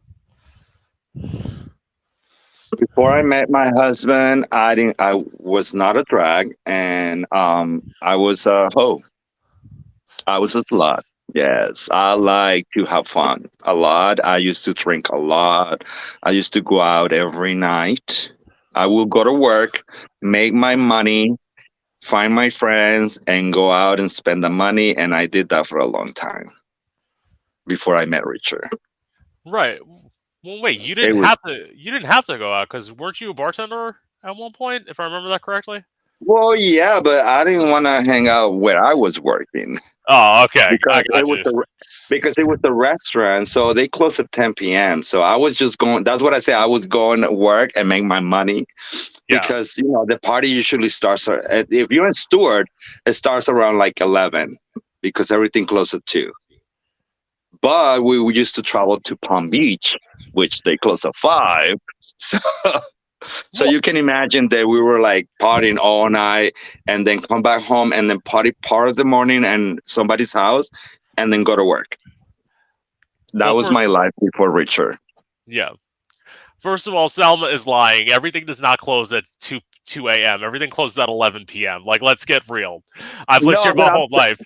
Speaker 2: Before I met my husband, I didn't. I was not a drag, and I was a hoe. I was a slut. Yes, I like to have fun a lot. I used to drink a lot. I used to go out every night. I will go to work, make my money, find my friends, and go out and spend the money. And I did that for a long time before I met Richard.
Speaker 1: Right. Well, wait, you
Speaker 2: It
Speaker 1: didn't
Speaker 2: was
Speaker 1: have to. You didn't have to go out because weren't you a bartender at one point, if I remember that correctly?
Speaker 2: well, yeah, but I didn't want to hang out where I was working.
Speaker 1: Oh, okay, I
Speaker 2: because it
Speaker 1: got
Speaker 2: was
Speaker 1: you.
Speaker 2: the because it was the restaurant, so they closed at 10 p.m. So I was just going. That's what I say. I was going to work and make my money
Speaker 1: Yeah.
Speaker 2: because the party usually starts. If you're in Stewart, it starts around like 11 because everything closes at 2. But we used to travel to Palm Beach, which they close at 5. So so
Speaker 1: Well,
Speaker 2: you can imagine that we were like partying all night and then come back home and then party part of the morning and somebody's house and then go to work. That
Speaker 1: well,
Speaker 2: was
Speaker 1: first,
Speaker 2: my life before Richard.
Speaker 1: yeah. First of all, Selma is lying. Everything does not close at two a.m. Everything closes at 11 p.m. Like, let's get real. I've lived
Speaker 2: No,
Speaker 1: here
Speaker 2: but
Speaker 1: my whole life.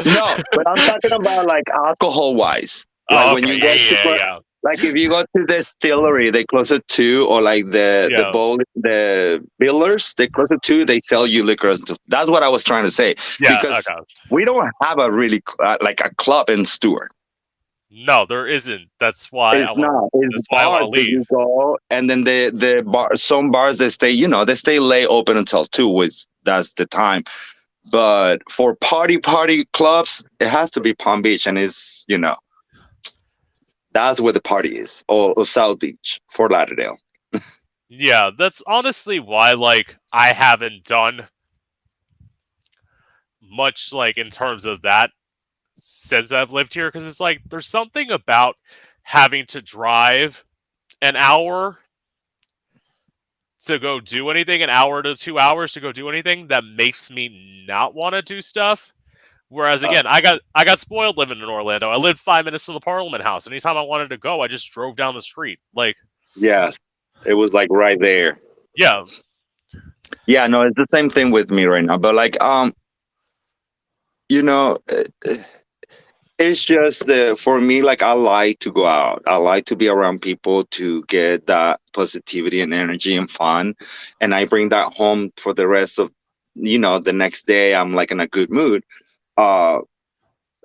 Speaker 2: no, but I'm talking about like alcohol wise. Like
Speaker 1: Oh,
Speaker 2: when
Speaker 1: okay.
Speaker 2: you go
Speaker 1: Yeah,
Speaker 2: to
Speaker 1: yeah, yeah,
Speaker 2: like if you go to the distillery, they close at 2, or like the
Speaker 1: yeah,
Speaker 2: bowl the billers, they close at 2. They sell you liquor. That's what I was trying to say
Speaker 1: yeah.
Speaker 2: because
Speaker 1: Okay.
Speaker 2: we don't have a really like a club in Stewart.
Speaker 1: No, there isn't. That's why I
Speaker 2: It's
Speaker 1: want.
Speaker 2: not. It's
Speaker 1: That's why I want
Speaker 2: bars
Speaker 1: to
Speaker 2: that
Speaker 1: leave.
Speaker 2: you go, and then the bar. Some bars they stay. They stay late open until 2. Which that's the time. But for party clubs, it has to be Palm Beach, and that's where the party is, or South Beach, Fort Lauderdale.
Speaker 1: Yeah, that's honestly why. Like, I haven't done much like in terms of that since I've lived here because it's like there's something about having to drive an hour to go do anything, an hour to 2 hours to go do anything that makes me not want to do stuff. Whereas
Speaker 2: Uh,
Speaker 1: again, I got spoiled living in Orlando. I lived 5 minutes from the Parliament House. Anytime I wanted to go, I just drove down the street. Like,
Speaker 2: yes, it was like right there.
Speaker 1: yeah,
Speaker 2: Yeah, no, it's the same thing with me right now. But like, you know, it's just for me. Like, I like to go out. I like to be around people to get that positivity and energy and fun, and I bring that home for the rest of the next day. I'm like in a good mood. Uh,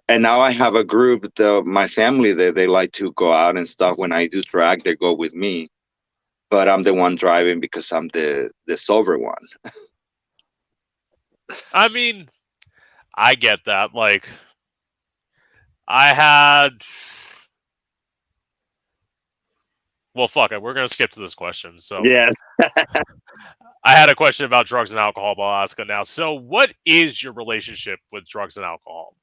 Speaker 2: and now I have a group. My family, they like to go out and stuff. When I do drag, they go with me, but I'm the one driving because I'm the sober one.
Speaker 1: I mean, I get that. Like, I had. Well, fuck it. We're gonna skip to this question. So,
Speaker 2: Yes.
Speaker 1: I had a question about drugs and alcohol, but I'll ask it now. So, what is your relationship with drugs and alcohol?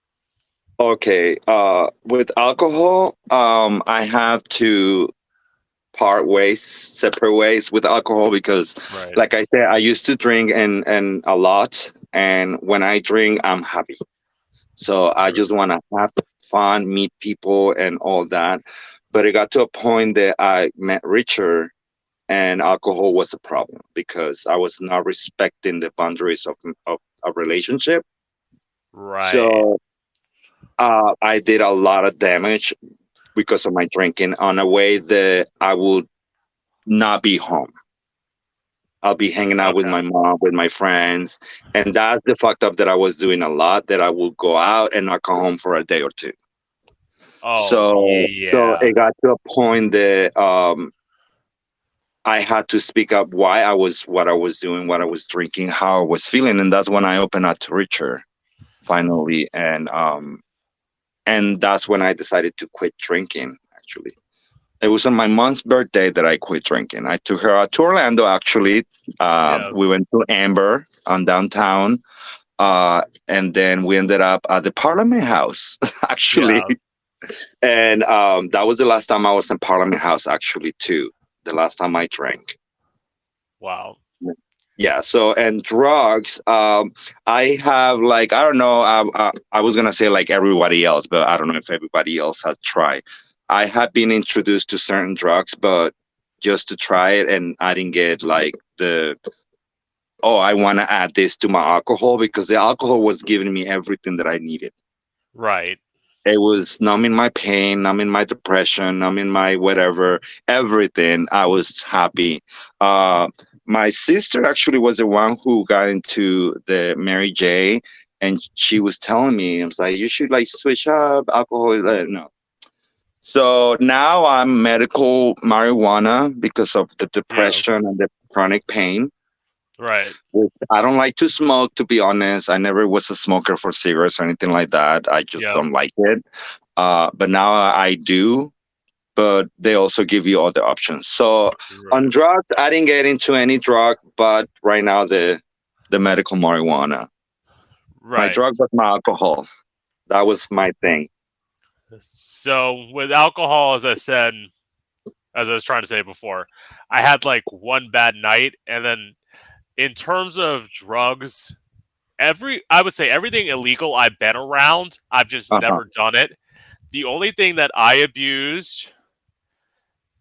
Speaker 2: Okay. With alcohol, I have to part ways, separate ways with alcohol because,
Speaker 1: Right.
Speaker 2: like I said, I used to drink and a lot, and when I drink, I'm happy. So I just want to have fun, meet people, and all that. But it got to a point that I met Richard, and alcohol was a problem because I was not respecting the boundaries of a relationship.
Speaker 1: Right.
Speaker 2: So I did a lot of damage because of my drinking on a way that I would not be home. I'll be hanging out with
Speaker 1: Okay.
Speaker 2: my mom, with my friends, and that's the fucked up that I was doing a lot. That I would go out and not come home for a day or two.
Speaker 1: Oh
Speaker 2: So
Speaker 1: yeah.
Speaker 2: it got to a point that I had to speak up why I was what I was doing, what I was drinking, how I was feeling, and that's when I opened up to Richard finally, and that's when I decided to quit drinking. Actually, it was on my mom's birthday that I quit drinking. I took her out to Orlando. Actually,
Speaker 1: Yeah.
Speaker 2: we went to Amber on downtown, and then we ended up at the Parliament House. Actually,
Speaker 1: Yeah.
Speaker 2: and that was the last time I was in Parliament House. Actually, too, the last time I drank.
Speaker 1: Wow.
Speaker 2: Yeah. So and drugs. I have like I don't know. I was gonna say like everybody else, but I don't know if everybody else has tried. I have been introduced to certain drugs, but just to try it, and I didn't get like the oh I want to add this to my alcohol because the alcohol was giving me everything that I needed.
Speaker 1: Right.
Speaker 2: It was numbing my pain, numbing my depression, numbing my whatever, everything. I was happy. Uh, my sister actually was the one who got into the Mary J, and she was telling me, "I was like, you should like switch up alcohol." No. So now I'm medical marijuana because of the
Speaker 1: Yeah.
Speaker 2: depression and the chronic pain.
Speaker 1: Right.
Speaker 2: Which I don't like to smoke, to be honest. I never was a smoker for cigarettes or anything like that. I just
Speaker 1: Yeah.
Speaker 2: don't like it. But now I do. But they also give you other options. So on
Speaker 1: Right.
Speaker 2: drugs, I didn't get into any drug, but right now the medical marijuana. My
Speaker 1: Right.
Speaker 2: drug was my alcohol. That was my thing.
Speaker 1: So with alcohol, as I said, as I was trying to say before, I had like one bad night, and then in terms of drugs, I would say everything illegal I've been around, I've just
Speaker 2: Uh huh.
Speaker 1: never done it. The only thing that I abused,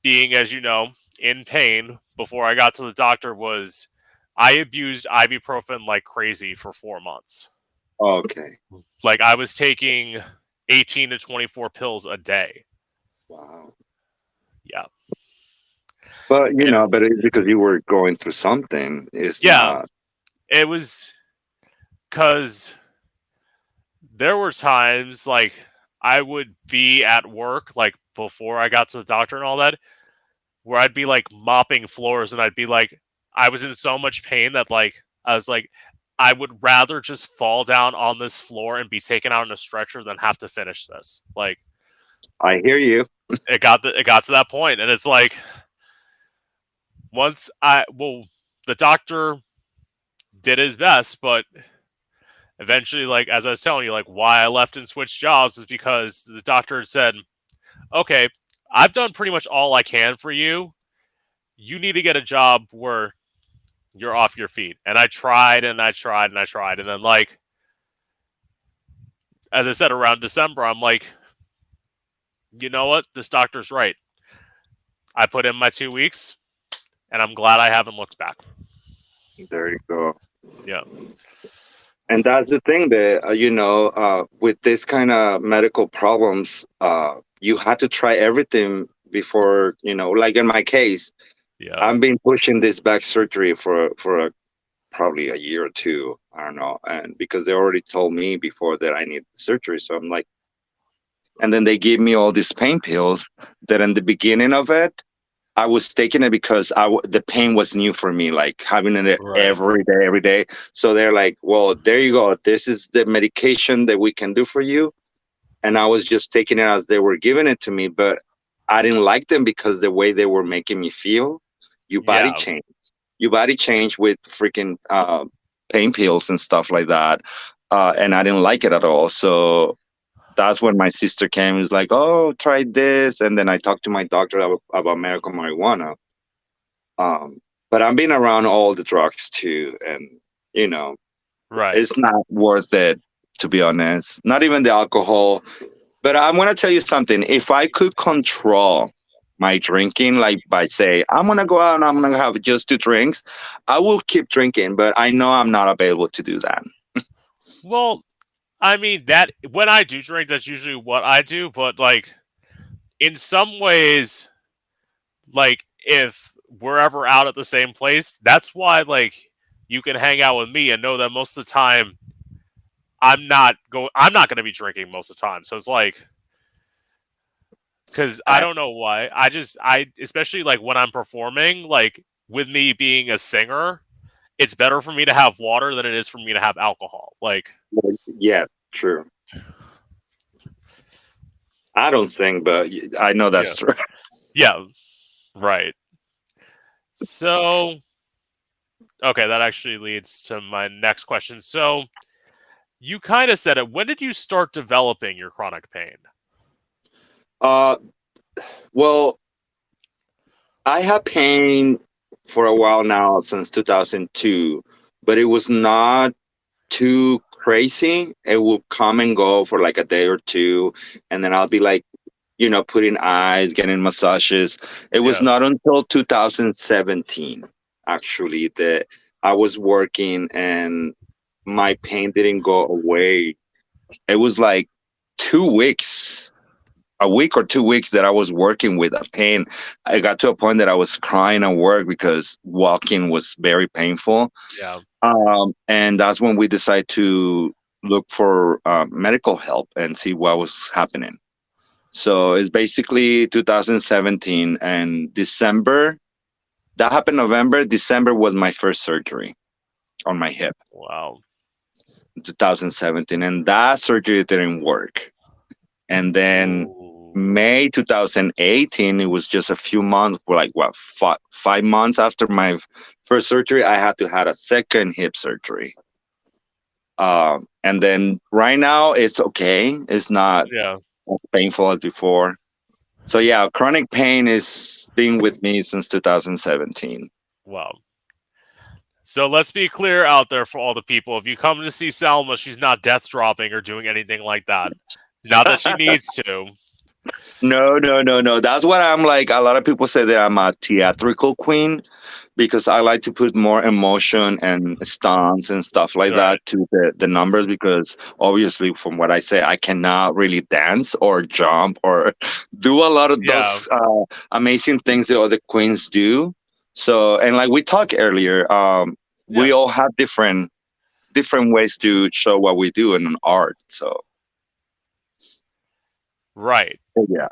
Speaker 1: being as you know, in pain before I got to the doctor, was I abused ibuprofen like crazy for 4 months.
Speaker 2: Okay.
Speaker 1: Like I was taking 18 to 24 pills a day.
Speaker 2: Wow.
Speaker 1: Yeah.
Speaker 2: But
Speaker 1: And
Speaker 2: but it's because you were going through something. It's
Speaker 1: yeah,
Speaker 2: not.
Speaker 1: it was because there were times like I would be at work, like before I got to the doctor and all that, where I'd be like mopping floors and I'd be like, I was in so much pain that like, I was like, I would rather just fall down on this floor and be taken out in a stretcher than have to finish this. Like,
Speaker 2: I hear you.
Speaker 1: it got to that point, and it's like once the doctor did his best, but eventually, like as I was telling you, like why I left and switched jobs is because the doctor had said, "Okay, I've done pretty much all I can for you. You need to get a job where you're off your feet." And I tried and I tried and I tried, and then like as I said around December, I'm like, you know what? This doctor's right. I put in my 2 weeks, and I'm glad I haven't looked back.
Speaker 2: There you go.
Speaker 1: Yeah,
Speaker 2: And that's the thing that with this kind of medical problems, you have to try everything before like in my case,
Speaker 1: yeah,
Speaker 2: I've been pushing this back surgery for probably a year or two. I don't know, and because they already told me before that I need surgery, so I'm like, and then they gave me all these pain pills that in the beginning of it I was taking it because the pain was new for me, like having it
Speaker 1: right.
Speaker 2: every day. So they're like, "Well, there you go. This is the medication that we can do for you." And I was just taking it as they were giving it to me, but I didn't like them because the way they were making me feel. Your body
Speaker 1: Yeah,
Speaker 2: changed. Your body changed with freaking pain pills and stuff like that, and I didn't like it at all. So that's when my sister came. And was like, "Oh, try this," and then I talked to my doctor about medical marijuana. But I've been around all the drugs too, and you know,
Speaker 1: right.
Speaker 2: it's not worth it to be honest. Not even the alcohol. But I'm gonna tell you something. If I could control my drinking, like by say I'm gonna go out and I'm gonna have just 2 drinks, I will keep drinking. But I know I'm not available to do that.
Speaker 1: Well, I mean that when I do drink, that's usually what I do. But like in some ways, like if we're ever out at the same place, that's why like you can hang out with me and know that most of the time I'm not going to be drinking most of the time. So it's like because I
Speaker 2: I,
Speaker 1: don't know why. I especially like when I'm performing, like with me being a singer, it's better for me to have water than it is for me to have alcohol. Like,
Speaker 2: yeah, true. I don't sing, but I know
Speaker 1: yeah,
Speaker 2: that's true.
Speaker 1: yeah, right. So, okay, that actually leads to my next question. So, you kind of said it. When did you start developing your chronic pain?
Speaker 2: Uh, well, I have pain for a while now since 2002, but it was not too crazy. It will come and go for like a day or two, and then I'll be like, putting eyes, getting massages. It was
Speaker 1: Yeah.
Speaker 2: not until 2017 actually that I was working and my pain didn't go away. It was like 2 weeks, a week or 2 weeks that I was working with a pain. I got to a point that I was crying at work because walking was very painful.
Speaker 1: Yeah.
Speaker 2: And that's when we decided to look for medical help and see what was happening. So it's basically 2017 and December. That happened November. December was my first surgery on my hip,
Speaker 1: Wow.
Speaker 2: 2017, and that surgery didn't work. And then
Speaker 1: Ooh.
Speaker 2: May 2018, it was just a few months, like what, 5 months after my first surgery, I had to had a second hip surgery. And then right now it's okay. It's not
Speaker 1: Yeah.
Speaker 2: as painful as before. So yeah, chronic pain is been with me since 2017.
Speaker 1: Wow. So let's be clear out there for all the people. If you come to see Salma, she's not death dropping or doing anything like that. Not that she needs to.
Speaker 2: No, no, no, no. That's what I'm like. A lot of people say that I'm a theatrical queen because I like to put more emotion and stunts and stuff like
Speaker 1: Right.
Speaker 2: that to the numbers. Because obviously, from what I say, I cannot really dance or jump or do a lot of
Speaker 1: Yeah.
Speaker 2: those amazing things that other queens do. So, and like we talked earlier, we
Speaker 1: Yeah.
Speaker 2: all have different ways to show what we do in art. So,
Speaker 1: Right.
Speaker 2: yeah.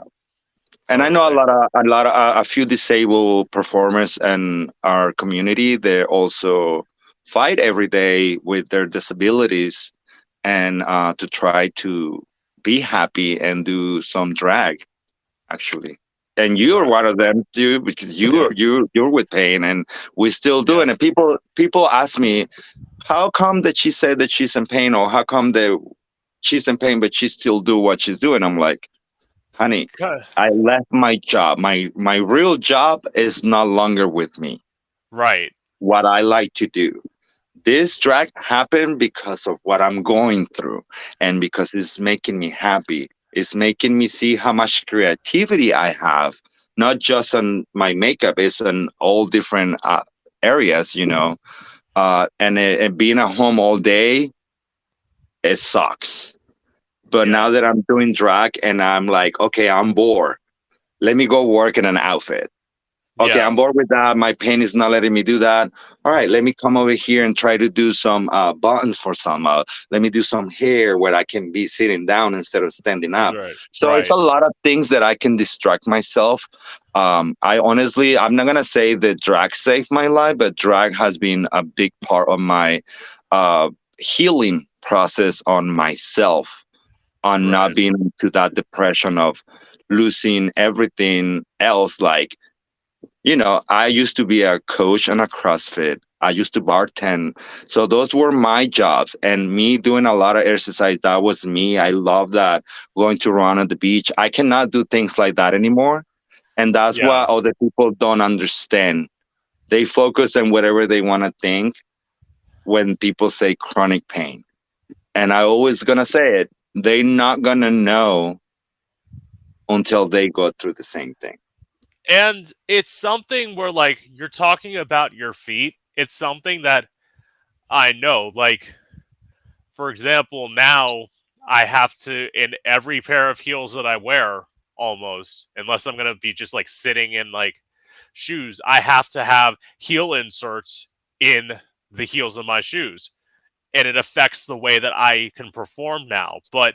Speaker 2: And I know
Speaker 1: Totally.
Speaker 2: a few disabled performers in our community. They also fight every day with their disabilities and to try to be happy and do some drag actually. And you're
Speaker 1: Right.
Speaker 2: one of them too, because
Speaker 1: Yeah.
Speaker 2: you're with pain, and we still
Speaker 1: Yeah.
Speaker 2: doing it. People ask me, how come that she said that she's in pain, or how come that she's in pain but she still do what she's doing? I'm like, honey,
Speaker 1: Okay.
Speaker 2: I left my job. My real job is no longer with me.
Speaker 1: Right.
Speaker 2: What I like to do. This drag happened because of what I'm going through and because it's making me happy. It's making me see how much creativity I have, not just on my makeup, it's on all different areas. And being at home all day, it sucks. But
Speaker 1: Yeah.
Speaker 2: now that I'm doing drag and I'm like, okay, I'm bored, let me go work in an outfit. Okay,
Speaker 1: Yeah.
Speaker 2: I'm bored with that. My pain is not letting me do that. All right, let me come over here and try to do some buttons for some. Let me do some hair where I can be sitting down instead of standing up.
Speaker 1: Right.
Speaker 2: So it's
Speaker 1: Right.
Speaker 2: a lot of things that I can distract myself. I honestly, I'm not gonna say that drag saved my life, but drag has been a big part of my uh, healing process on myself, on not
Speaker 1: Right.
Speaker 2: being into that depression of losing everything else, like I used to be a coach and a CrossFit. I used to bartend. So those were my jobs. And me doing a lot of exercise, that was me. I love that, going to run on the beach. I cannot do things like that anymore. And that's
Speaker 1: Yeah.
Speaker 2: what other people don't understand. They focus on whatever they want to think when people say chronic pain. And I always gonna say it. They're not gonna know until they go through the same thing.
Speaker 1: And it's something where, like, you're talking about your feet. It's something that I know. Like, for example, now I have to, in every pair of heels that I wear, almost, unless I'm going to be just like sitting in like shoes, I have to have heel inserts in the heels of my shoes. And it affects the way that I can perform now. But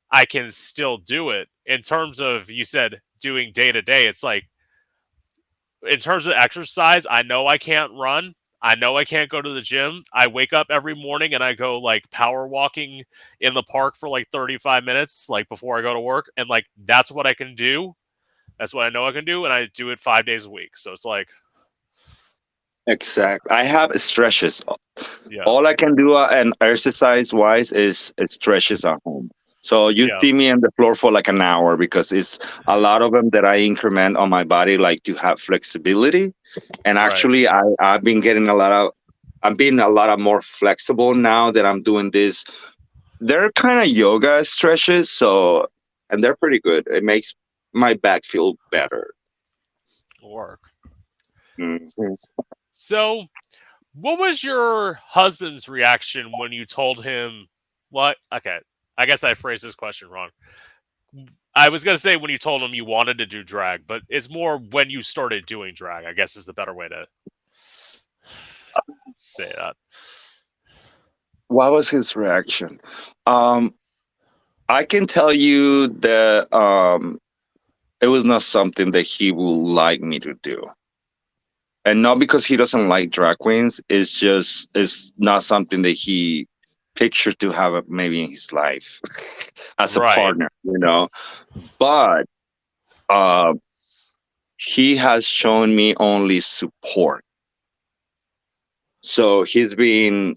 Speaker 1: I can still do it. In terms of, you said doing day to day, it's like in terms of exercise, I know I can't run. I know I can't go to the gym. I wake up every morning and I go like power walking in the park for like 35 minutes, like before I go to work. And like that's what I can do. That's what I know I can do. And I do it 5 days a week. So it's like,
Speaker 2: Exactly. I have stretches.
Speaker 1: yeah,
Speaker 2: All I can do and exercise wise is stretches at home. So you
Speaker 1: yeah,
Speaker 2: see me on the floor for like an hour because it's a lot of them that I increment on my body, like to have flexibility. And
Speaker 1: right.
Speaker 2: actually, I've been getting I'm being a lot of more flexible now that I'm doing this. They're kind of yoga stretches, so and they're pretty good. It makes my back feel better.
Speaker 1: Work.
Speaker 2: Mhm.
Speaker 1: So, what was your husband's reaction when you told him what? Okay, I guess I phrased this question wrong. I was gonna say when you told him you wanted to do drag, but it's more when you started doing drag. I guess is the better way to say that.
Speaker 2: What was his reaction? Um, I can tell you that it was not something that he would like me to do, and not because he doesn't like drag queens. It's just it's not something that he pictured to have maybe in his life as a
Speaker 1: Right.
Speaker 2: partner, you know. But uh, he has shown me only support. So he's been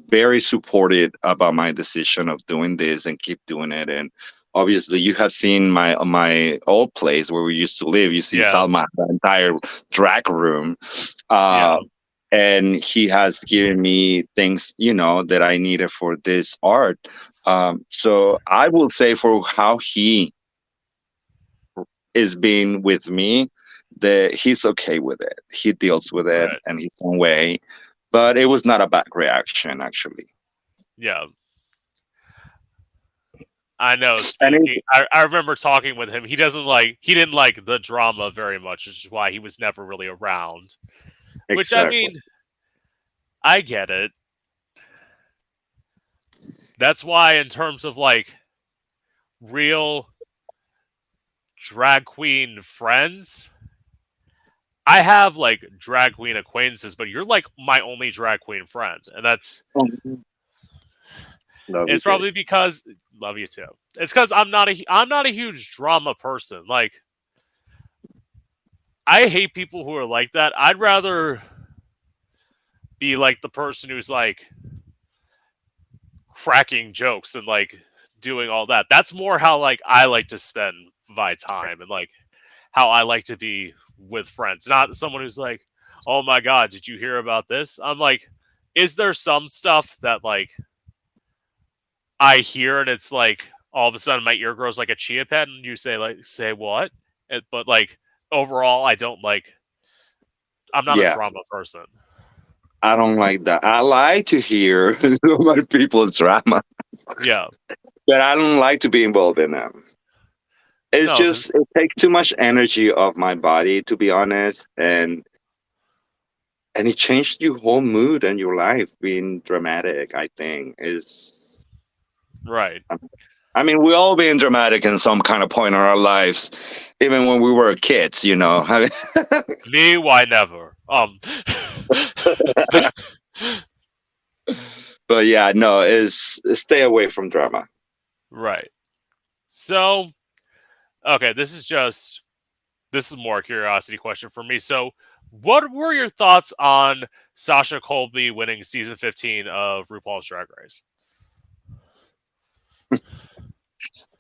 Speaker 2: very supportive about my decision of doing this and keep doing it. And obviously, you have seen my old place where we used to live. You see
Speaker 1: Yeah.
Speaker 2: Salma, the entire drag room,
Speaker 1: Yeah.
Speaker 2: uh, and he has given me things that I needed for this art. So I will say for how he is being with me, that he's okay with it. He deals with it
Speaker 1: Right.
Speaker 2: in his own way, but it was not a bad reaction actually.
Speaker 1: Yeah. I know.
Speaker 2: And
Speaker 1: Speaking, I remember talking with him. He didn't like the drama very much, which is why he was never really around. Which I
Speaker 2: exactly.
Speaker 1: mean, I get it. That's why, in terms of like real drag queen friends, I have like drag queen acquaintances, but you're like my only drag queen friend, and that's
Speaker 2: Mhm. Love you
Speaker 1: it's
Speaker 2: too.
Speaker 1: probably because love you too. It's because I'm not a huge drama person. Like I hate people who are like that. I'd rather be like the person who's like cracking jokes and like doing all that. That's more how like I like to spend my time and like how I like to be with friends. Not someone who's like, "Oh my god, did you hear about this?" I'm like, is there some stuff that like I hear and it's like all of a sudden my ear grows like a chia pet and you say what? But like overall I don't like I'm not a
Speaker 2: Yeah,
Speaker 1: drama person.
Speaker 2: I don't like that. I like to hear other people's drama,
Speaker 1: Yeah.
Speaker 2: but I don't like to be involved in them. It's
Speaker 1: No,
Speaker 2: just it
Speaker 1: cuz
Speaker 2: takes too much energy of my body, to be honest, and it changed your whole mood and your life. Being dramatic, I think, is.
Speaker 1: right.
Speaker 2: I mean, we all been dramatic in some kind of point in our lives, even when we were kids, you know.
Speaker 1: Me, why never?
Speaker 2: But yeah, no, is stay away from drama.
Speaker 1: right. So, okay, this is more a curiosity question for me. So, what were your thoughts on Sasha Colby winning season 15 of RuPaul's Drag Race?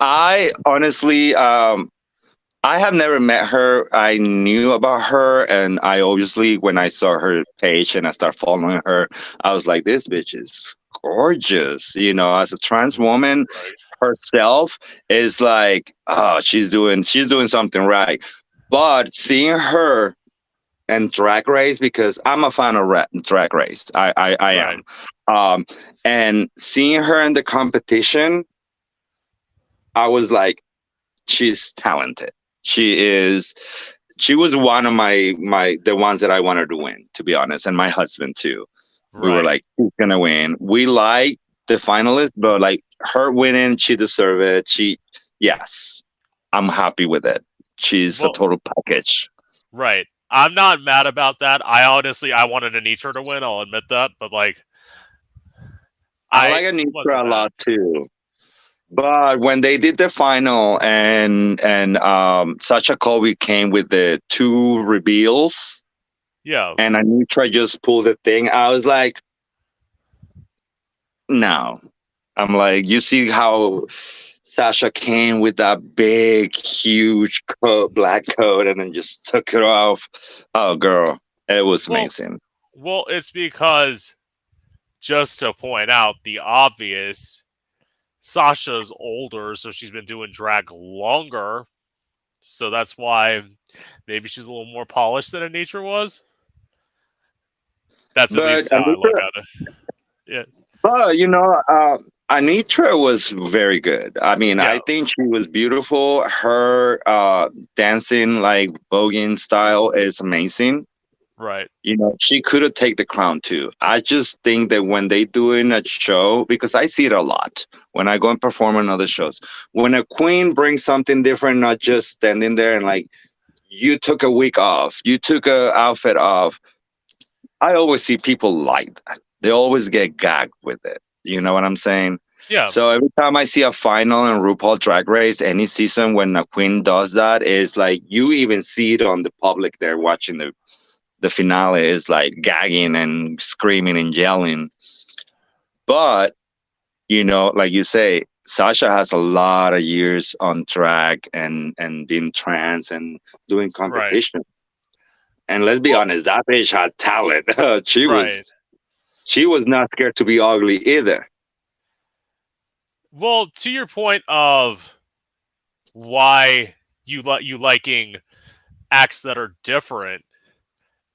Speaker 2: I honestly, I have never met her. I knew about her, and I obviously, when I saw her page and I started following her, I was like, this bitch is gorgeous. As a trans woman
Speaker 1: Right.
Speaker 2: herself, is like, oh, she's doing something right. But seeing her and Drag Race, because I'm a fan of Drag Race, I
Speaker 1: Right.
Speaker 2: am, um, and seeing her in the competition, I was like, she's talented. She is. She was one of my the ones that I wanted to win, to be honest, and my husband too. We were
Speaker 1: Right.
Speaker 2: like, who's gonna win? We like the finalist, but like her winning, she deserved it. Yes, I'm happy with it. She's a
Speaker 1: Well,
Speaker 2: total package.
Speaker 1: right. I'm not mad about that. I wanted Anitra to win. I'll admit that, but like
Speaker 2: I
Speaker 1: I
Speaker 2: like Anitra
Speaker 1: wasn't
Speaker 2: a
Speaker 1: mad.
Speaker 2: lot too. But when they did the final and Sasha Colby came with the two reveals
Speaker 1: Yeah.
Speaker 2: and Anitra just pulled the thing, I was like, no. I'm like, you see how Sasha came with that big, huge coat, black coat, and then just took it off. Oh, girl, it was
Speaker 1: Well,
Speaker 2: amazing.
Speaker 1: it's because just to point out the obvious, Sasha's older, so she's been doing drag longer. So that's why maybe she's a little more polished than Anitra was. That's at
Speaker 2: But
Speaker 1: least how I look at it. Yeah.
Speaker 2: But Anitra was very good. I mean,
Speaker 1: Yeah.
Speaker 2: I think she was beautiful. Her dancing like voguing style is amazing.
Speaker 1: Right.
Speaker 2: She could have taken the crown too. I just think that when they do in a show, because I see it a lot when I go and perform on other shows, when a queen brings something different, not just standing there and like you took a week off, you took a outfit off, I always see people like that. They always get gagged with it. You know what I'm saying?
Speaker 1: Yeah.
Speaker 2: So every time I see a final in RuPaul Drag Race, any season when a queen does that, is like you even see it on the public there watching the finale is like gagging and screaming and yelling. But like you say, Sasha has a lot of years on drag and being trans and doing
Speaker 1: Right.
Speaker 2: competition. And let's be
Speaker 1: Well,
Speaker 2: honest, that bitch had talent. she
Speaker 1: right.
Speaker 2: was She was not scared to be ugly either.
Speaker 1: Well, to your point of why you liking acts that are different,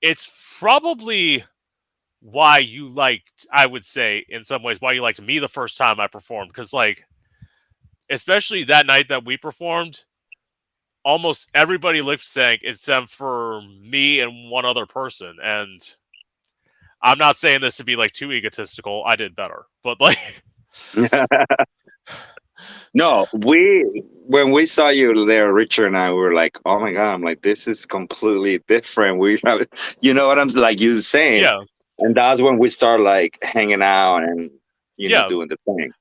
Speaker 1: it's probably why you liked, I would say, in some ways, why you liked me the first time I performed. Because, like, especially that night that we performed, almost everybody lip sync except for me and one other person. And I'm not saying this to be like too egotistical. I did better, but like,
Speaker 2: No, when we saw you there, Richard and I were like, "Oh my god!" I'm like, "This is completely different." We have, what I'm like you saying,
Speaker 1: yeah,
Speaker 2: and that's when we start like hanging out and
Speaker 1: yeah.
Speaker 2: doing the thing.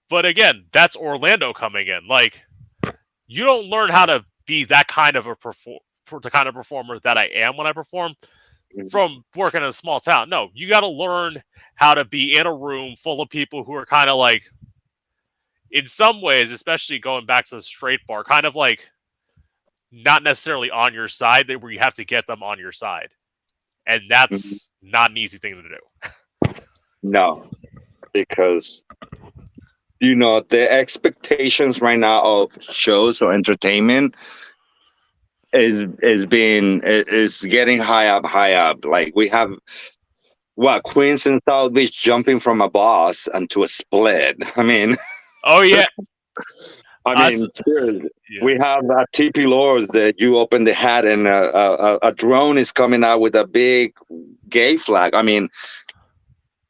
Speaker 1: But again, that's Orlando coming in. Like, you don't learn how to be that kind of the kind of performer that I am when I perform from working in a small town. No, you got to learn how to be in a room full of people who are kind of like, in some ways, especially going back to the straight bar, kind of like not necessarily on your side, where you have to get them on your side, and
Speaker 2: Mhm.
Speaker 1: that's not an easy thing to do.
Speaker 2: No, because the expectations right now of shows or entertainment is getting high up. Like we have what Queens and South Beach jumping from a bus into a split. I mean,
Speaker 1: Oh yeah, us.
Speaker 2: seriously,
Speaker 1: Yeah.
Speaker 2: we have TP Lords that you open the hat and a drone is coming out with a big gay flag. I mean,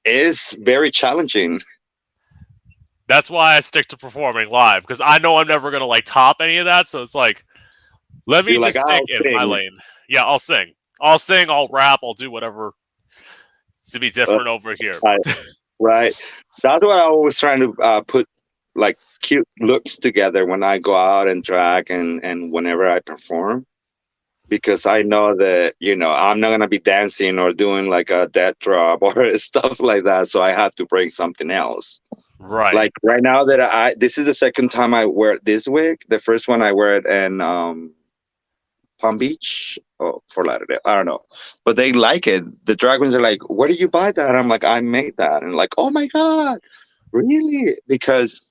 Speaker 2: it's very challenging.
Speaker 1: That's why I stick to performing live because I know I'm never gonna like top any of that. So it's like, let me
Speaker 2: You're like,
Speaker 1: just stick
Speaker 2: I'll
Speaker 1: in my
Speaker 2: sing.
Speaker 1: lane. Yeah, I'll sing. I'll sing. I'll rap. I'll do whatever to be
Speaker 2: Uh,
Speaker 1: different over here.
Speaker 2: I, right. That's what I was trying to put like cute looks together when I go out and drag and whenever I perform. Because I know that I'm not gonna be dancing or doing like a death drop or stuff like that. So I have to bring something else.
Speaker 1: Right.
Speaker 2: Like right now that this is the second time I wear this wig. The first one I wear it in Palm Beach or Fort Lauderdale. I don't know, but they like it. The drag queens are like, "Where did you buy that?" I'm like, "I made that," and like, "Oh my god, really?" Because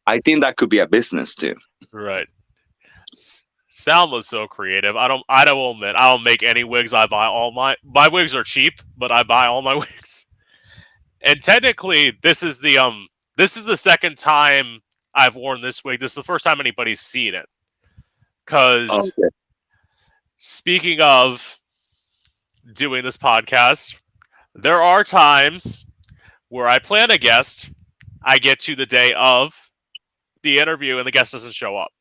Speaker 2: I think that could be a business too.
Speaker 1: Right. Salma's so creative. I don't admit I don't make any wigs. I buy all my wigs are cheap, but I buy all my wigs. And technically, this is the second time I've worn this wig. This is the first time anybody's seen it. Cause
Speaker 2: Okay.
Speaker 1: speaking of doing this podcast, there are times where I plan a guest, I get to the day of the interview, and the guest doesn't show up.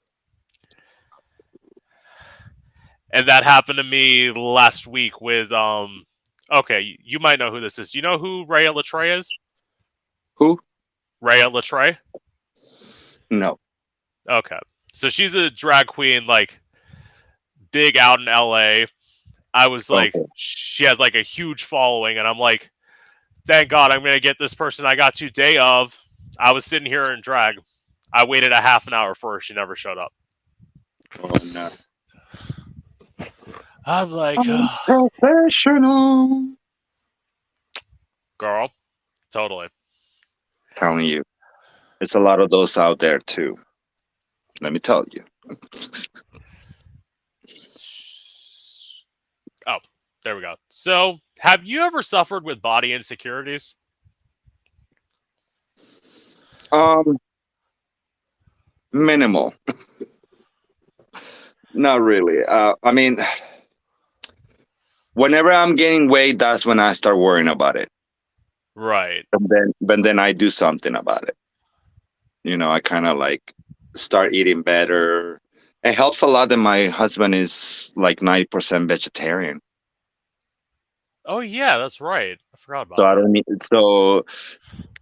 Speaker 1: And that happened to me last week with okay, you might know who this is. Do you know who Rhea Latre is?
Speaker 2: Who?
Speaker 1: Rhea Latre?
Speaker 2: No.
Speaker 1: Okay. So she's a drag queen, like big out in LA. I was like,
Speaker 2: Okay.
Speaker 1: she has like a huge following, and I'm like, thank God I'm gonna get this person I got to day of. I was sitting here in drag. I waited a half an hour for her. She never showed up.
Speaker 2: Oh no.
Speaker 1: I'm like,
Speaker 2: I'm professional.
Speaker 1: girl, totally.
Speaker 2: Telling you, it's a lot of those out there too. Let me tell you.
Speaker 1: Oh, there we go. So, have you ever suffered with body insecurities?
Speaker 2: Um, Minimal. Not really. I mean, whenever I'm gaining weight, that's when I start worrying about it.
Speaker 1: Right.
Speaker 2: But then I do something about it. I kind of like start eating better. It helps a lot that my husband is like 90% vegetarian.
Speaker 1: Oh yeah, that's right. I forgot
Speaker 2: So
Speaker 1: about
Speaker 2: I
Speaker 1: that.
Speaker 2: don't need, so,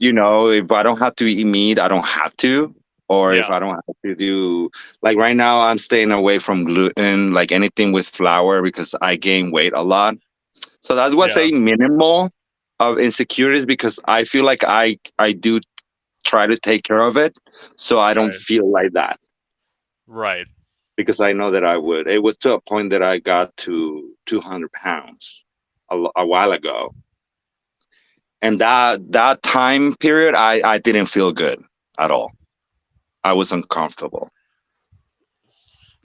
Speaker 2: if I don't have to eat meat, I don't have to. Or if
Speaker 1: Yeah.
Speaker 2: I don't have to do, like right now, I'm staying away from gluten, like anything with flour, because I gain weight a lot. So that was
Speaker 1: Yeah.
Speaker 2: a minimal of insecurities because I feel like I do try to take care of it, so I don't
Speaker 1: Right.
Speaker 2: feel like that
Speaker 1: Right.
Speaker 2: because I know that I would. It was to a point that I got to 200 pounds a while ago, and that time period, I didn't feel good at all. I was uncomfortable.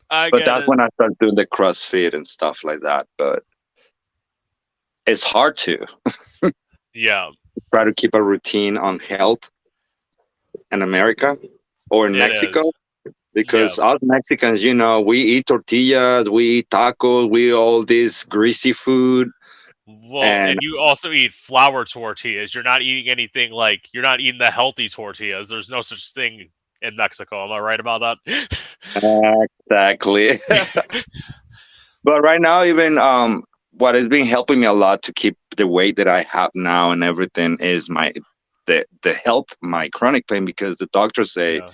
Speaker 1: I
Speaker 2: But
Speaker 1: get
Speaker 2: that's
Speaker 1: it.
Speaker 2: when I started doing the CrossFit and stuff like that. But it's hard to
Speaker 1: Yeah.
Speaker 2: try to keep a routine on health in America or in
Speaker 1: It
Speaker 2: Mexico
Speaker 1: is. Yeah.
Speaker 2: because us Mexicans, we eat tortillas, we eat tacos, we eat all this greasy food,
Speaker 1: Well,
Speaker 2: and
Speaker 1: and you also eat flour tortillas. You're not eating anything like you're not eating the healthy tortillas. There's no such thing in Mexico. Am I right about that?
Speaker 2: exactly. But right now, even what has been helping me a lot to keep the weight that I have now and everything is the health, my chronic pain, because the doctors say
Speaker 1: Yeah.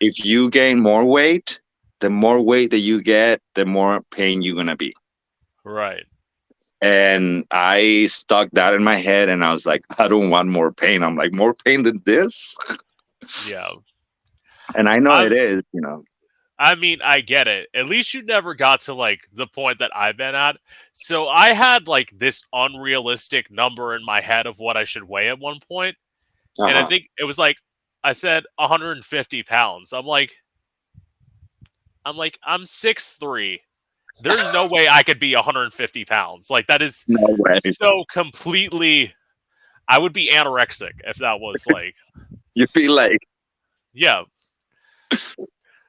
Speaker 2: if you gain more weight, the more weight that you get, the more pain you're gonna be.
Speaker 1: Right.
Speaker 2: And I stuck that in my head, and I was like, I don't want more pain. I'm like, more pain than this,
Speaker 1: Yeah.
Speaker 2: and I know it
Speaker 1: I'm
Speaker 2: is.
Speaker 1: I mean, I get it. At least you never got to like the point that I've been at. So I had like this unrealistic number in my head of what I should weigh at one point,
Speaker 2: Uh
Speaker 1: and I
Speaker 2: huh.
Speaker 1: think it was like I said 150 pounds. I'm 6'3". There's no way I could be 150 pounds. Like that is
Speaker 2: No way.
Speaker 1: so completely. I would be anorexic if that was like,
Speaker 2: You feel like,
Speaker 1: yeah.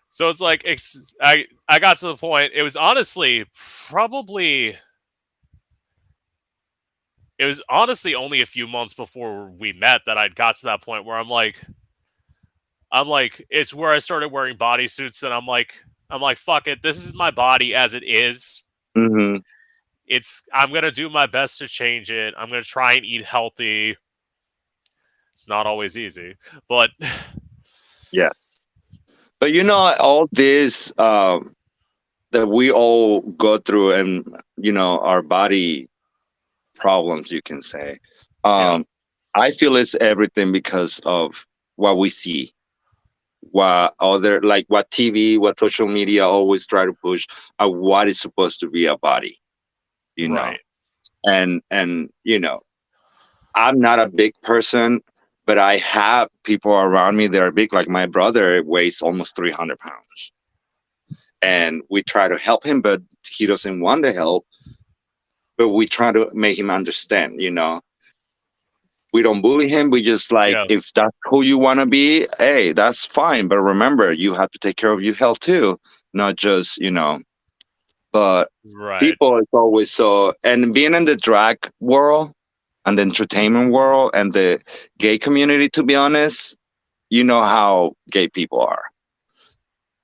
Speaker 1: So it's like I got to the point. It was honestly probably it was honestly only a few months before we met that I'd got to that point where I'm like it's where I started wearing bodysuits and I'm like fuck it, this is my body as it is.
Speaker 2: hmm
Speaker 1: I'm gonna do my best to change it. I'm gonna try and eat healthy. It's not always easy, but
Speaker 2: yes. But all this that we all go through, and our body problems, you can say.
Speaker 1: yeah,
Speaker 2: Um, I feel it's everything because of what we see, what TV, what social media always try to push what is supposed to be a body, you know.
Speaker 1: right,
Speaker 2: And I'm not a big person, but I have people around me that are big. Like my brother weighs almost 300 pounds, and we try to help him, but he doesn't want the help. But we try to make him understand. We don't bully him. We just like,
Speaker 1: yeah,
Speaker 2: if that's who you want to be, hey, that's fine. But remember, you have to take care of your health too, not just. But
Speaker 1: right,
Speaker 2: people is always so, and being in the drag world and the entertainment world and the gay community, to be honest, you know how gay people are.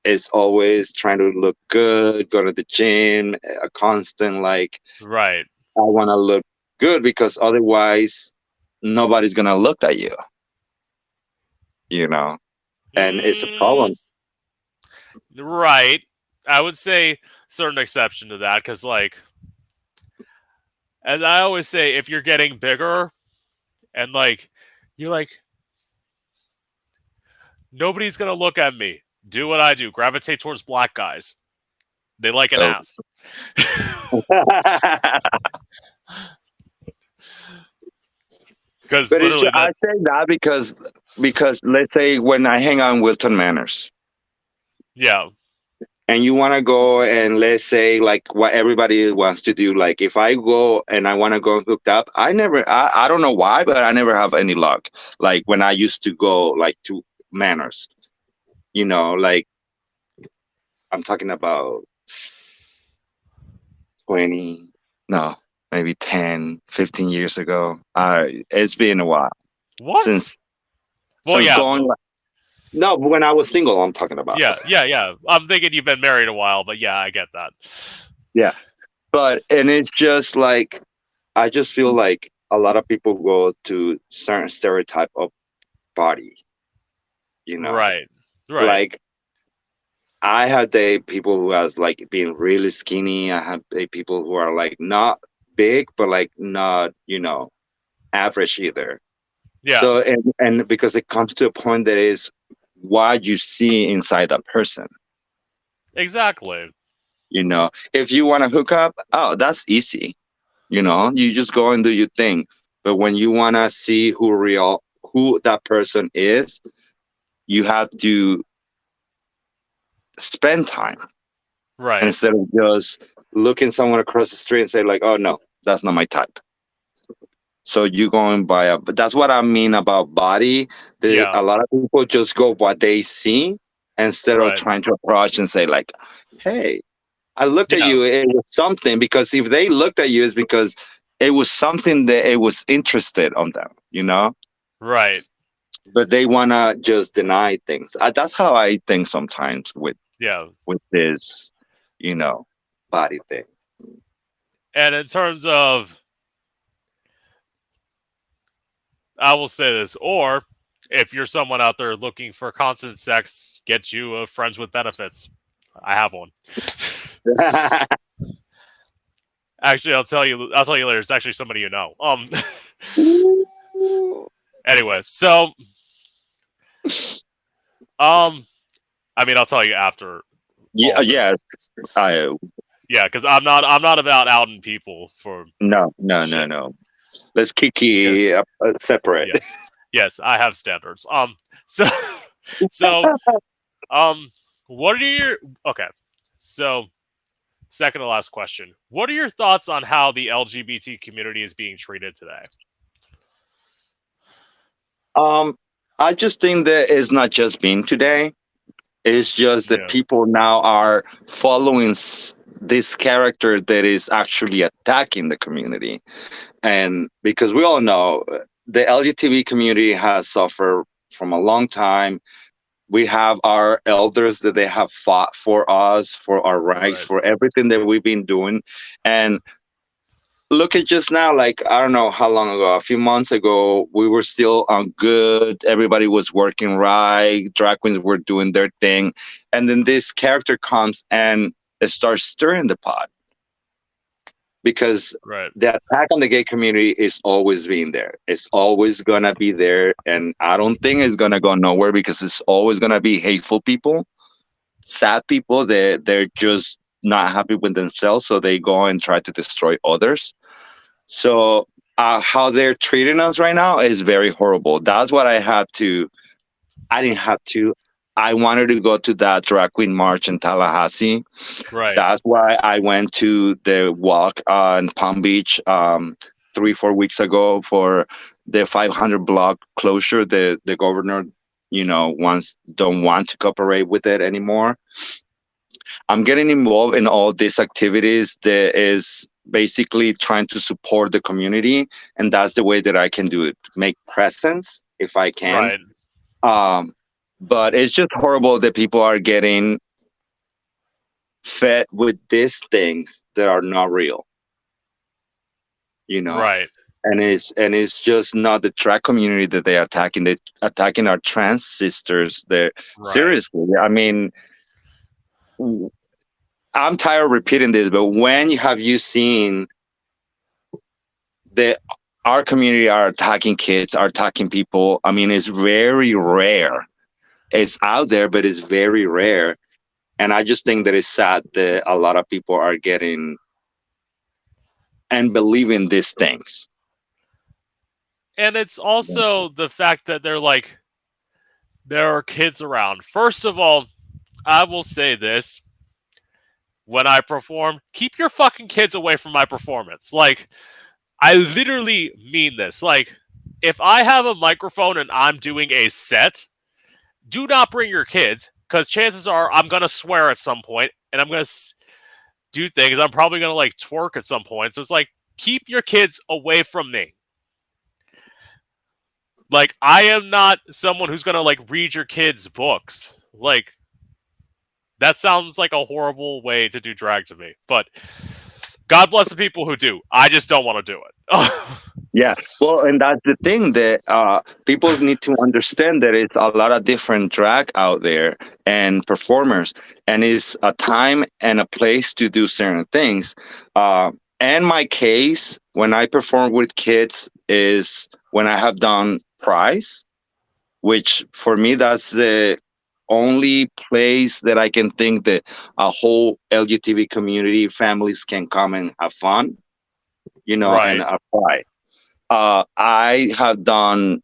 Speaker 2: is always trying to look good, go to the gym, a constant like
Speaker 1: Right.
Speaker 2: I want to look good because otherwise nobody's gonna look at you, you know, and it's a
Speaker 1: Mm,
Speaker 2: problem.
Speaker 1: right. I would say certain exception to that because, like, as I always say, if you're getting bigger and like you're like nobody's gonna look at me, do what I do, gravitate towards black guys. They like an
Speaker 2: Oh.
Speaker 1: ass. Because
Speaker 2: But
Speaker 1: literally,
Speaker 2: I
Speaker 1: that's
Speaker 2: say that because let's say when I hang out in Wilton Manors
Speaker 1: yeah,
Speaker 2: and you want to go and let's say like what everybody wants to do, like if I go and I want to go hooked up, I don't know why, but I never have any luck. Like when I used to go like to Manors, like I'm talking about 20, no, maybe 10, 15 years ago. It's been a while
Speaker 1: what?
Speaker 2: since
Speaker 1: Well,
Speaker 2: since
Speaker 1: yeah,
Speaker 2: going.
Speaker 1: but
Speaker 2: No, when I was single, I'm talking about.
Speaker 1: yeah. I'm thinking you've been married a while, but yeah, I get that.
Speaker 2: Yeah, but and it's just like I just feel like a lot of people go to certain stereotype of body, you know.
Speaker 1: Right, right,
Speaker 2: Like I have dated people who has like being really skinny. I have dated people who are like not big, but like not, average either.
Speaker 1: yeah,
Speaker 2: So and because it comes to a point that is what you see inside that person.
Speaker 1: exactly.
Speaker 2: If you want to hook up, oh, that's easy. You just go and do your thing. But when you want to see who that person is, you have to spend time
Speaker 1: Right,
Speaker 2: instead of just looking someone across the street and say like, oh no, that's not my type. So you going by but that's what I mean about body.
Speaker 1: yeah,
Speaker 2: A lot of people just go what they see instead of
Speaker 1: right,
Speaker 2: trying to approach and say like, hey, I looked at
Speaker 1: yeah,
Speaker 2: you, it was something. Because if they looked at you, it's because it was something that it was interested on them.
Speaker 1: right,
Speaker 2: But they wanna just deny things. That's how I think sometimes
Speaker 1: yeah.
Speaker 2: with this, you know, body thing.
Speaker 1: And in terms of, I will say this, or if you're someone out there looking for constant sex, get you a friends with benefits. I have one. Actually, I'll tell you. I'll tell you later. It's actually somebody you know. Anyway, so um, I mean, I'll tell you after
Speaker 2: Yeah,
Speaker 1: all
Speaker 2: yes.
Speaker 1: this.
Speaker 2: I
Speaker 1: Yeah, because I'm not about outing people for
Speaker 2: No, no, no,
Speaker 1: shit.
Speaker 2: no. Let's
Speaker 1: Because
Speaker 2: kiki separate.
Speaker 1: yeah, yes, I have standards. So so um, what are your okay? So second to last question: what are your thoughts on how the LGBT community is being treated today?
Speaker 2: um, I just think that it's not just being today. It's just that
Speaker 1: Yeah,
Speaker 2: people now are following this character that is actually attacking the community. And because we all know the LGBT community has suffered from a long time. We have our elders that they have fought for us, for our rights,
Speaker 1: right,
Speaker 2: for everything that we've been doing. And look at just now, like I don't know how long ago, a few months ago, we were still on good. Everybody was working right. Drag queens were doing their thing. And then this character comes and it starts stirring the pot because
Speaker 1: right.
Speaker 2: the attack on the gay community is always being there. It's always gonna be there. And I don't think it's gonna go nowhere because it's always gonna be hateful people, sad people that they're just not happy with themselves. So they go and try to destroy others. So how they're treating us right now is very horrible. That's what I had to. I didn't have to. I wanted to go to that drag queen march in Tallahassee.
Speaker 1: Right,
Speaker 2: That's why I went to the walk in Palm Beach 3 4 weeks ago for the 500 block closure. The governor, wants don't want to cooperate with it anymore. I'm getting involved in all these activities that is basically trying to support the community, and that's the way that I can do it. Make presence if I can.
Speaker 1: right.
Speaker 2: Um, but it's just horrible that people are getting. fed with these things that are not real, you know.
Speaker 1: Right.
Speaker 2: And it's just not the track community that they are attacking. They attacking our trans sisters there.
Speaker 1: Right.
Speaker 2: Seriously, I mean, I'm tired of repeating this, but when have you seen the our community are attacking kids, are attacking people? I mean, it's very rare. It's out there, but it's very rare. And I just think that it's sad that a lot of people are getting and believing these things.
Speaker 1: And it's also the fact that they're like, there are kids around. First of all, I will say this when I perform, keep your fucking kids away from my performance. Like, I literally mean this. Like, if I have a microphone and I'm doing a set, do not bring your kids because chances are I'm gonna swear at some point and I'm gonna do things. I'm probably gonna like twerk at some point. So it's like, keep your kids away from me. Like, I am not someone who's gonna like read your kids books. Like, that sounds like a horrible way to do drag to me. But God bless the people who do. I just don't want to do it.
Speaker 2: Yeah, well, and that's the thing that people need to understand that it's a lot of different drag out there and performers, and it's a time and a place to do certain things. Uh, and my case, when I perform with kids, is when I have done prize, which for me that's the only place that I can think that a whole LGBT community families can come and have fun, and
Speaker 1: right.
Speaker 2: apply. I have done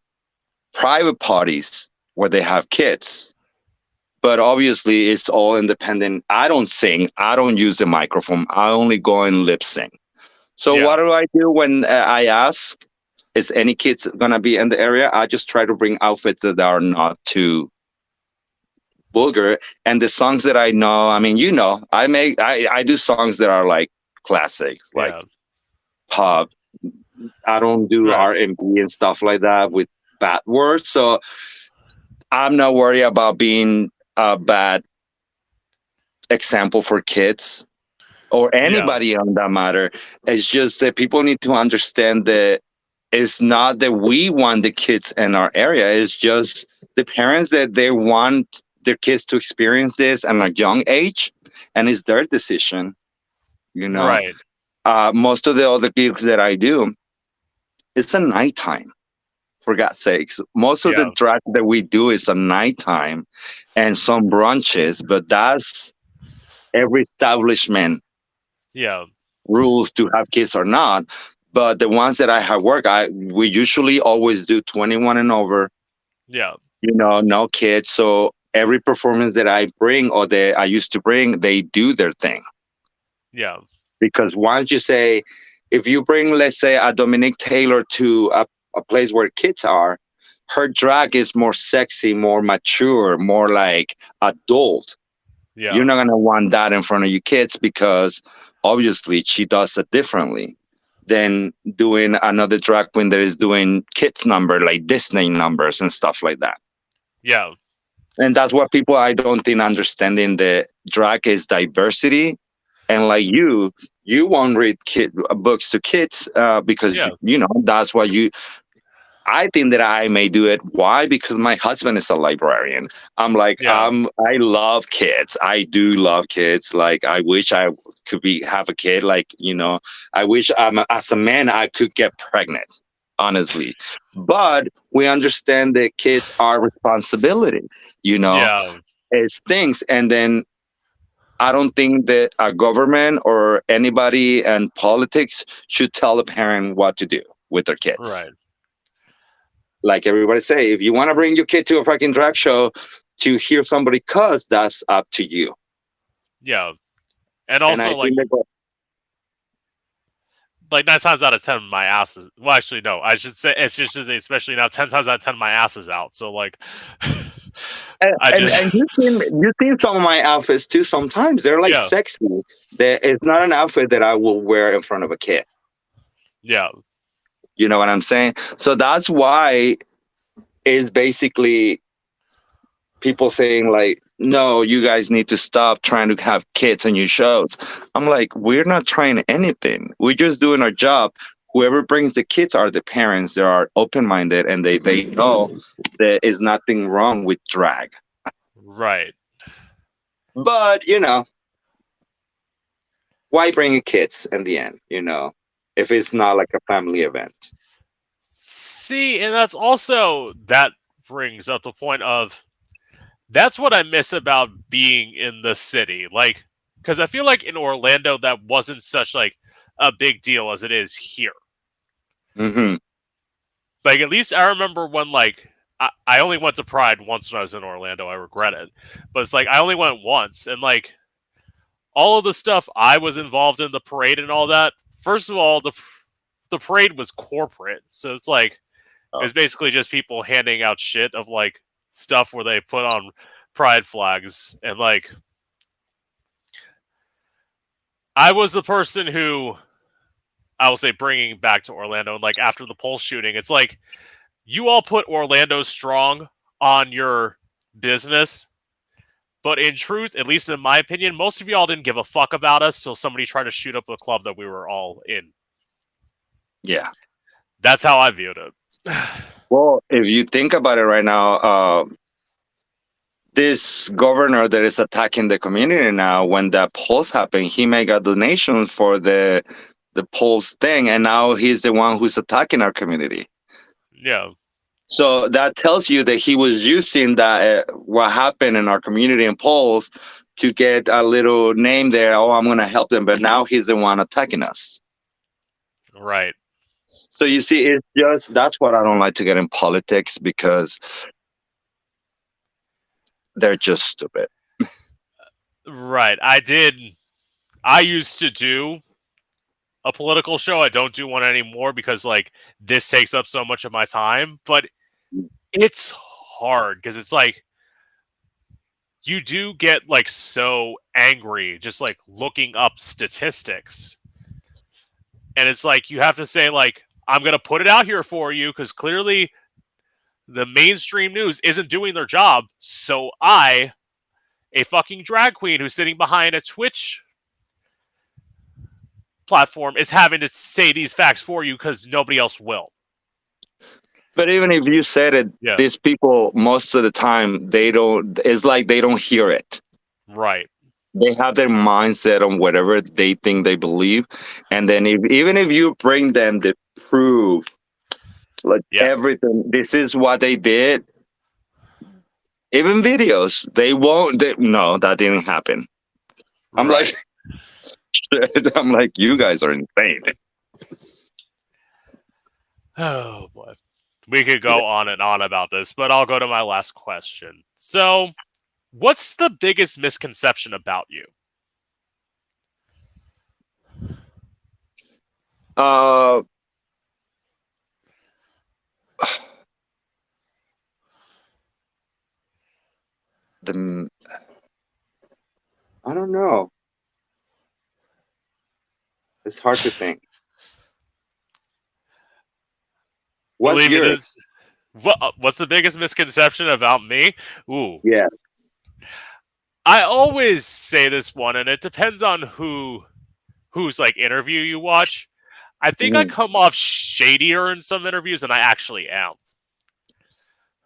Speaker 2: private parties where they have kids, but obviously it's all independent. I don't sing. I don't use the microphone. I only go and lip sync. So
Speaker 1: Yeah.
Speaker 2: what do I do when I ask, is any kids gonna be in the area? I just try to bring outfits that are not too vulgar. And the songs that I know, I mean, I do songs that are like classics, like
Speaker 1: Yeah.
Speaker 2: pop. I don't do
Speaker 1: Right.
Speaker 2: R&B and stuff like that with bad words. So I'm not worried about being a bad example for kids or
Speaker 1: Yeah.
Speaker 2: anybody on that matter. It's just that people need to understand that it's not that we want the kids in our area. It's just the parents that they want their kids to experience this at a young age, and it's their decision. You know,
Speaker 1: Right.
Speaker 2: most of the other gigs that I do, it's a nighttime. For God's sakes, most of the
Speaker 1: Yeah.
Speaker 2: drag that we do is at nighttime, and some brunches. But that's every establishment
Speaker 1: Yeah.
Speaker 2: rules to have kids or not. But the ones that I have worked, we usually always do 21 and over.
Speaker 1: Yeah.
Speaker 2: No kids. So every performance that I bring or that I used to bring, they do their thing.
Speaker 1: Yeah.
Speaker 2: Because once you say, if you bring, let's say, a Dominique Taylor to a place where kids are, her drag is more sexy, more mature, more like adult. You're
Speaker 1: Yeah.
Speaker 2: not gonna want that in front of your kids because obviously she does it differently than doing another drag queen that is doing kids number like Disney numbers and stuff like that.
Speaker 1: Yeah.
Speaker 2: And that's what people I don't think understanding the drag is diversity. And like you won't read books to kids because
Speaker 1: Yeah.
Speaker 2: that's what you I think that I may do it. Why? Because my husband is a librarian. I'm like,
Speaker 1: Yeah.
Speaker 2: I love kids. I do love kids. Like, I wish I could have a kid. Like, I wish as a man I could get pregnant. Honestly, but we understand that kids are responsibilities.
Speaker 1: Yeah.
Speaker 2: It's things, and then I don't think that a government or anybody in politics should tell a parent what to do with their kids.
Speaker 1: Right.
Speaker 2: Like everybody say, if you want to bring your kid to a fucking drag show to hear somebody cuss, that's up to you.
Speaker 1: Yeah. And
Speaker 2: And I
Speaker 1: also,
Speaker 2: think that
Speaker 1: like 9 times out of 10, my ass is. Well, actually, no. I should say it's just especially now. 10 times out of 10, my ass is out. So like,
Speaker 2: and,
Speaker 1: I
Speaker 2: and,
Speaker 1: just
Speaker 2: and you've seen some of my outfits too. Sometimes they're like
Speaker 1: yeah.
Speaker 2: sexy. It's not an outfit that I will wear in front of a kid.
Speaker 1: Yeah.
Speaker 2: You know what I'm saying? So that's why is basically people saying like, no, you guys need to stop trying to have kids on your shows. I'm like, we're not trying anything, we're just doing our job. Whoever brings the kids are the parents. They are open-minded, and they know there is nothing wrong with drag.
Speaker 1: Right.
Speaker 2: But why bring kids in the end, if it's not like a family event?
Speaker 1: See, and that's also that brings up the point of that's what I miss about being in the city. Like, because I feel like in Orlando that wasn't such like a big deal as it is here.
Speaker 2: Hmm.
Speaker 1: Like, at least I remember when like I only went to Pride once when I was in Orlando. I regret it, but it's like I only went once, and like all of the stuff I was involved in, the parade and all that. First of all, the parade was corporate, so it's like it
Speaker 2: Oh.
Speaker 1: was basically just people handing out shit of like stuff where they put on pride flags, and like I was the person who I will say bringing back to Orlando, and like after the Pulse shooting, it's like you all put Orlando strong on your business, but in truth, at least in my opinion, most of y'all didn't give a fuck about us till somebody tried to shoot up the club that we were all in.
Speaker 2: Yeah.
Speaker 1: That's how I viewed it.
Speaker 2: Well, if you think about it right now, this governor that is attacking the community now, when that polls happened, he made a donation for the polls thing, and now he's the one who's attacking our community.
Speaker 1: Yeah,
Speaker 2: So that tells you that he was using that what happened in our community in polls to get a little name there. Oh, I'm going to help them, but now he's the one attacking us.
Speaker 1: right.
Speaker 2: So you see, it's just that's what I don't like to get in politics, because they're just stupid.
Speaker 1: Right. I used to do a political show. I don't do one anymore because like this takes up so much of my time, but it's hard because it's like you do get like so angry just like looking up statistics. And it's like you have to say like I'm going to put it out here for you cuz clearly the mainstream news isn't doing their job. So a fucking drag queen who's sitting behind a Twitch platform is having to say these facts for you cuz nobody else will.
Speaker 2: But even if you said it,
Speaker 1: Yeah.
Speaker 2: these people most of the time they don't. It's like they don't hear it.
Speaker 1: Right.
Speaker 2: They have their mindset on whatever they think they believe, and then even if you bring them the proof, like
Speaker 1: Yeah.
Speaker 2: everything, this is what they did. Even videos, they won't. No, that didn't happen. I'm like,
Speaker 1: Right.
Speaker 2: I'm like, you guys are insane.
Speaker 1: Oh boy. We could go on and on about this, but I'll go to my last question. So, what's the biggest misconception about you?
Speaker 2: Uh, the I don't know. It's hard to think. What's
Speaker 1: Believe me,
Speaker 2: yours?
Speaker 1: this. What's the biggest misconception about me? Ooh,
Speaker 2: Yeah.
Speaker 1: I always say this one, and it depends on whose like interview you watch. I think I
Speaker 2: Mm,
Speaker 1: come off shadier in some interviews than I actually am.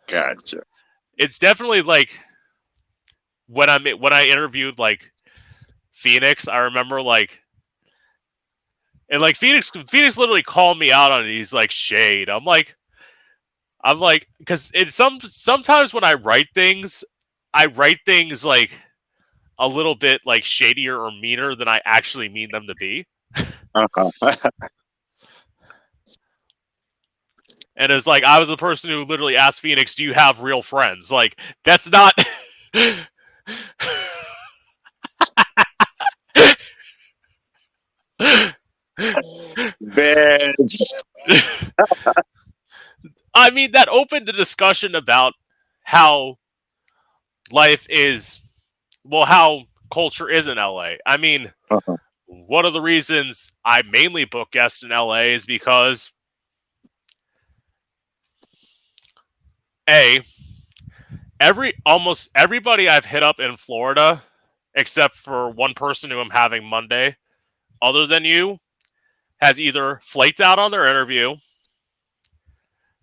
Speaker 2: gotcha.
Speaker 1: It's definitely like when I interviewed like Phoenix. I remember like and like Phoenix literally called me out on it. He's like shade. I'm like because it's sometimes when I write things like a little bit like shadier or meaner than I actually mean them to be.
Speaker 2: Uh-huh.
Speaker 1: And it's like I was the person who literally asked Phoenix, "Do you have real friends?" Like that's not.
Speaker 2: Bitch.
Speaker 1: I mean, that opened a discussion about how life is, well, how culture is in LA. I mean,
Speaker 2: Uh-huh.
Speaker 1: one of the reasons I mainly book guests in LA is because A, Almost everybody I've hit up in Florida, except for one person who I'm having Monday, other than you, has either flaked out on their interview,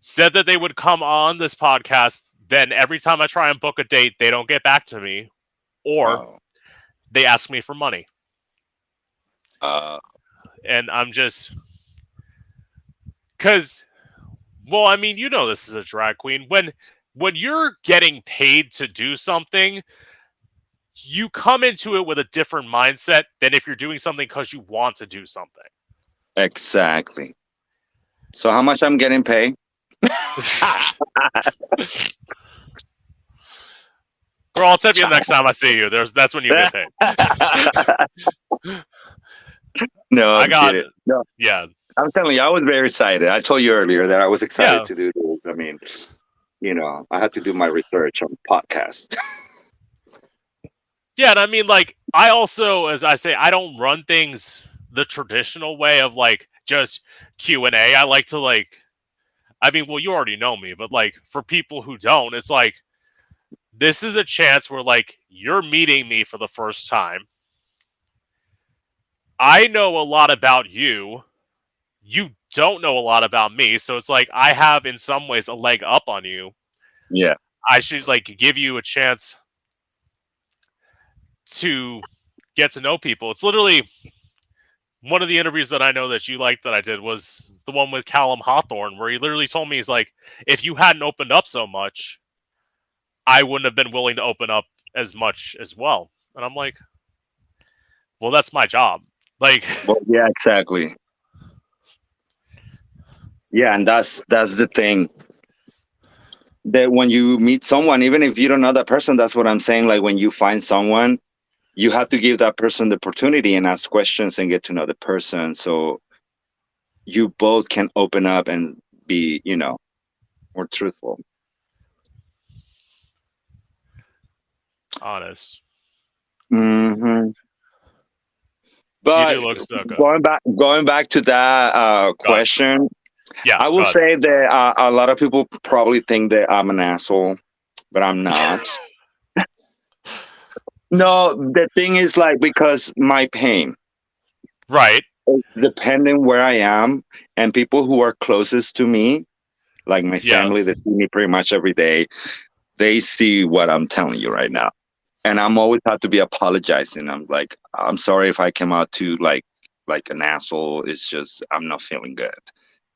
Speaker 1: said that they would come on this podcast, then every time I try and book a date, they don't get back to me, or
Speaker 2: Oh.
Speaker 1: they ask me for money.
Speaker 2: Uh.
Speaker 1: And I'm just, because, well, I mean, you know, this is a drag queen. When you're getting paid to do something, you come into it with a different mindset than if you're doing something because you want to do something.
Speaker 2: Exactly. So how much I'm getting paid?
Speaker 1: Bro, I'll tip you next time I see you. That's when you get paid.
Speaker 2: No,
Speaker 1: I
Speaker 2: I'm
Speaker 1: got,
Speaker 2: kidding. No,
Speaker 1: yeah,
Speaker 2: I'm telling you, I was very excited. I told you earlier that I was excited
Speaker 1: yeah,
Speaker 2: to do this. I mean, I had to do my research on podcast.
Speaker 1: yeah. And I mean, like, I also, as I say, I don't run things the traditional way of like just Q&A. I like to like, I mean, well, you already know me, but like for people who don't, it's like this is a chance where like you're meeting me for the first time. I know a lot about you. You don't know a lot about me, so it's like I have in some ways a leg up on you.
Speaker 2: Yeah.
Speaker 1: I should like give you a chance to get to know people. It's literally one of the interviews that I know that you liked that I did was the one with Callum Hawthorne, where he literally told me he's like, if you hadn't opened up so much, I wouldn't have been willing to open up as much as well. And I'm like, well, that's my job. Like,
Speaker 2: Well, yeah, exactly. Yeah, and that's the thing that when you meet someone, even if you don't know that person, that's what I'm saying. Like when you find someone, you have to give that person the opportunity and ask questions and get to know the person, so you both can open up and be, more truthful.
Speaker 1: honest.
Speaker 2: Hmm.
Speaker 1: You
Speaker 2: But
Speaker 1: do look so good.
Speaker 2: going back to that
Speaker 1: God.
Speaker 2: question,
Speaker 1: Yeah,
Speaker 2: I will
Speaker 1: God.
Speaker 2: say that a lot of people probably think that I'm an asshole, but I'm not. No, the thing is like because my pain,
Speaker 1: Right.
Speaker 2: depending where I am, and people who are closest to me, like my
Speaker 1: Yeah.
Speaker 2: family that see me pretty much every day, they see what I'm telling you right now. And I'm always have to be apologizing. I'm like, I'm sorry if I came out to like an asshole. It's just I'm not feeling good.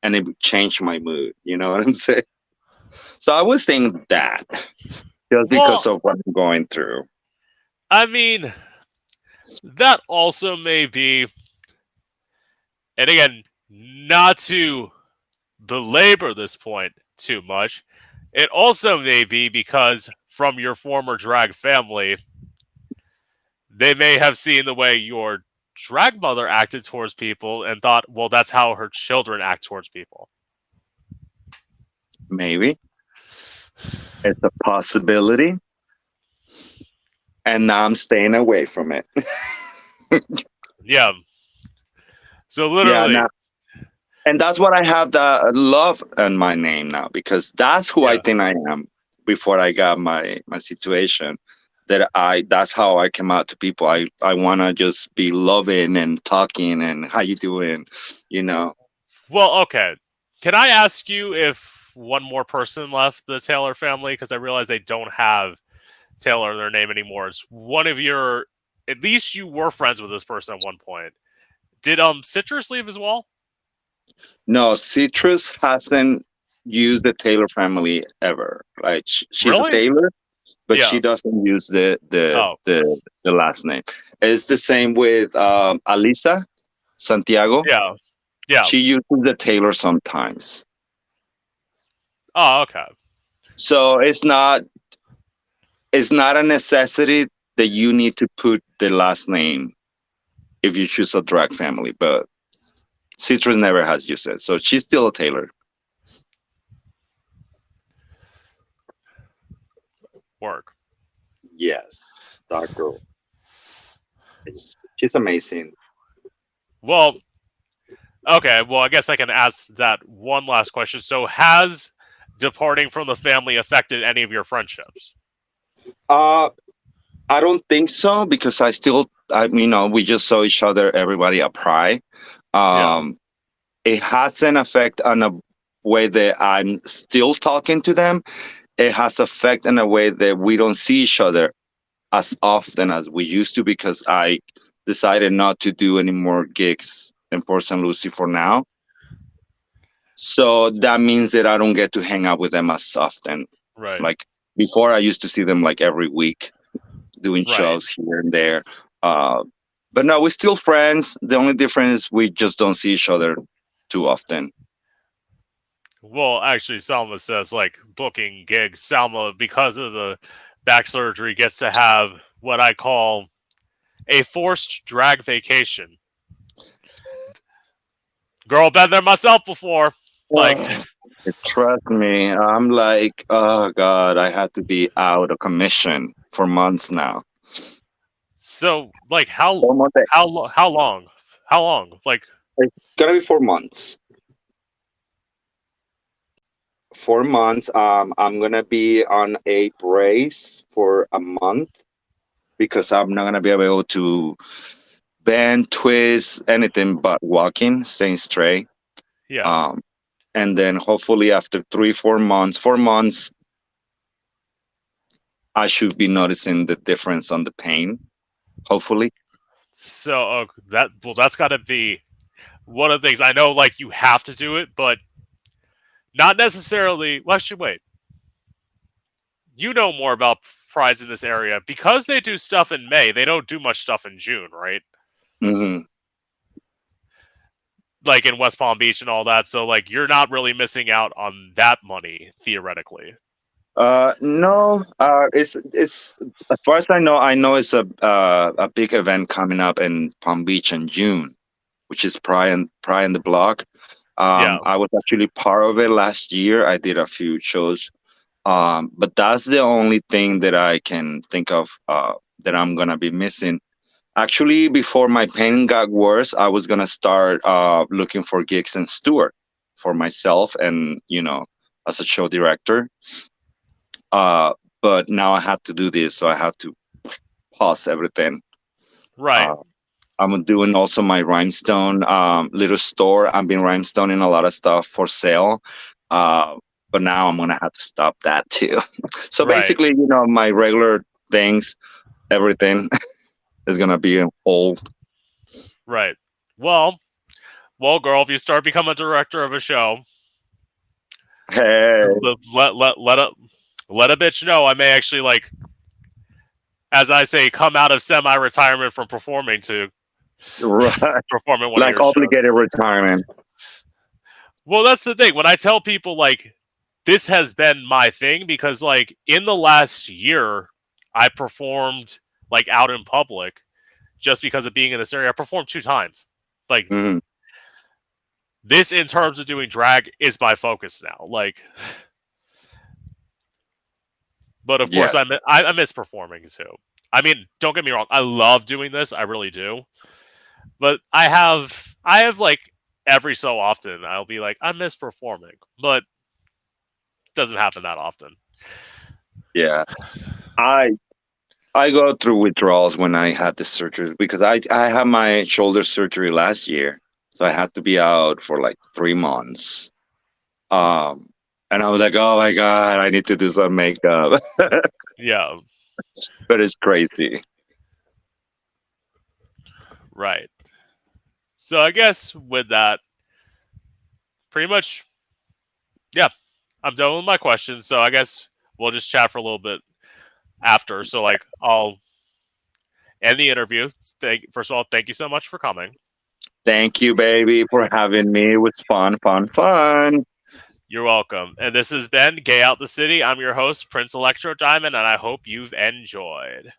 Speaker 2: And it changed my mood. You know what I'm saying? So I was thinking that just because
Speaker 1: Well,
Speaker 2: of what I'm going through.
Speaker 1: I mean, that also may be, and again, not to belabor this point too much, it also may be because from your former drag family, they may have seen the way your drag mother acted towards people and thought, well, that's how her children act towards people.
Speaker 2: Maybe it's a possibility. And now I'm staying away from it.
Speaker 1: Yeah. So
Speaker 2: Yeah,
Speaker 1: literally,
Speaker 2: now and that's what I have the love in my name now because that's who I
Speaker 1: yeah.
Speaker 2: think I am before I got my situation. That's how I came out to people. I want to just be loving and talking and how you doing, you know.
Speaker 1: Well, okay. Can I ask you if one more person left the Taylor family? Because I realize they don't have Taylor in their name anymore. It's one of your. At least you were friends with this person at one point. Did Citrus leave as well?
Speaker 2: No, Citrus hasn't used the Taylor family ever. Like she's a
Speaker 1: Really?
Speaker 2: Taylor, but she
Speaker 1: Yeah.
Speaker 2: doesn't use
Speaker 1: Oh,
Speaker 2: the last name. It's the same with Alisa Santiago.
Speaker 1: yeah. Yeah.
Speaker 2: She uses the Taylor sometimes.
Speaker 1: Oh, okay.
Speaker 2: So it's not a necessity that you need to put the last name if you choose a drag family, but Citrus never has used it. So she's still a Taylor.
Speaker 1: Work.
Speaker 2: Yes. That girl. She's amazing.
Speaker 1: Well, okay. Well, I guess I can ask that one last question. So, has departing from the family affected any of your friendships?
Speaker 2: Uh, I don't think so because we just saw each other, everybody at Pride.
Speaker 1: Yeah,
Speaker 2: Um, it has an effect on a way that I'm still talking to them. It has effect in a way that we don't see each other as often as we used to because I decided not to do any more gigs in Port St. Lucie for now. So that means that I don't get to hang out with them as often.
Speaker 1: right,
Speaker 2: Like before, I used to see them like every week doing
Speaker 1: right.
Speaker 2: shows here and there. Uh, but no, we're still friends. The only difference is we just don't see each other too often.
Speaker 1: Well, actually, Salma says like booking gigs. Salma, because of the back surgery, gets to have what I call a forced drag vacation. Girl, been there myself before. Like,
Speaker 2: Ugh, trust me, I'm like, oh God, I had to be out of commission for months now.
Speaker 1: so, like,
Speaker 2: 4 months.
Speaker 1: how long? How long? Like,
Speaker 2: It's gonna be 4 months. 4 months. I'm gonna be on a brace for a month because I'm not gonna be able to bend, twist, anything but walking, staying straight.
Speaker 1: yeah.
Speaker 2: Um, and then hopefully after 3, 4 months, 4 months, I should be noticing the difference on the pain. Hopefully.
Speaker 1: So that's got to be one of the things. I know, like, you have to do it, but not necessarily. Well, actually, wait. You know more about prides in this area because they do stuff in May. They don't do much stuff in June, right?
Speaker 2: Hmm.
Speaker 1: Like in West Palm Beach and all that. So like you're not really missing out on that money theoretically.
Speaker 2: No. It's as far as I know it's a big event coming up in Palm Beach in June, which is Pry and the Block.
Speaker 1: Yeah,
Speaker 2: I was actually part of it last year. I did a few shows. But that's the only thing that I can think of that I'm gonna be missing. Actually, before my pain got worse, I was gonna start looking for gigs in Stewart for myself and as a show director. Uh, but now I have to do this, so I have to pause everything.
Speaker 1: right,
Speaker 2: Uh, I'm doing also my rhinestone little store. I've been rhinestoning a lot of stuff for sale. Uh, but now I'm gonna have to stop that too. So
Speaker 1: right,
Speaker 2: basically, my regular things, everything is gonna be old.
Speaker 1: right. Well, well, girl, if you start becoming a director of a show,
Speaker 2: Hey,
Speaker 1: let a bitch know. I may actually like, as I say, come out of semi-retirement from performing to
Speaker 2: right,
Speaker 1: perform in one of
Speaker 2: like
Speaker 1: your shows.
Speaker 2: obligated retirement.
Speaker 1: Well, that's the thing. When I tell people like this has been my thing because like in the last year I performed like out in public just because of being in this area. I performed 2 times. Like
Speaker 2: Hmm.
Speaker 1: this in terms of doing drag is my focus now. Like, but of course
Speaker 2: Yeah,
Speaker 1: I miss performing too. I mean, don't get me wrong. I love doing this. I really do. But I have like every so often I'll be like I miss performing, but it doesn't happen that often.
Speaker 2: yeah. I I go through withdrawals when I had the surgery because I had my shoulder surgery last year, so I had to be out for like 3 months. Um, and I was like, oh my god, I need to do some makeup,
Speaker 1: Yeah,
Speaker 2: but it's crazy.
Speaker 1: right. So I guess with that, pretty much, yeah, I'm done with my questions. So I guess we'll just chat for a little bit after. So like I'll end the interview. First of all, thank you so much for coming.
Speaker 2: Thank you, baby, for having me. It was fun, fun, fun.
Speaker 1: You're welcome. And this has been Gay Out the City. I'm your host, Prince Electro Diamond, and I hope you've enjoyed.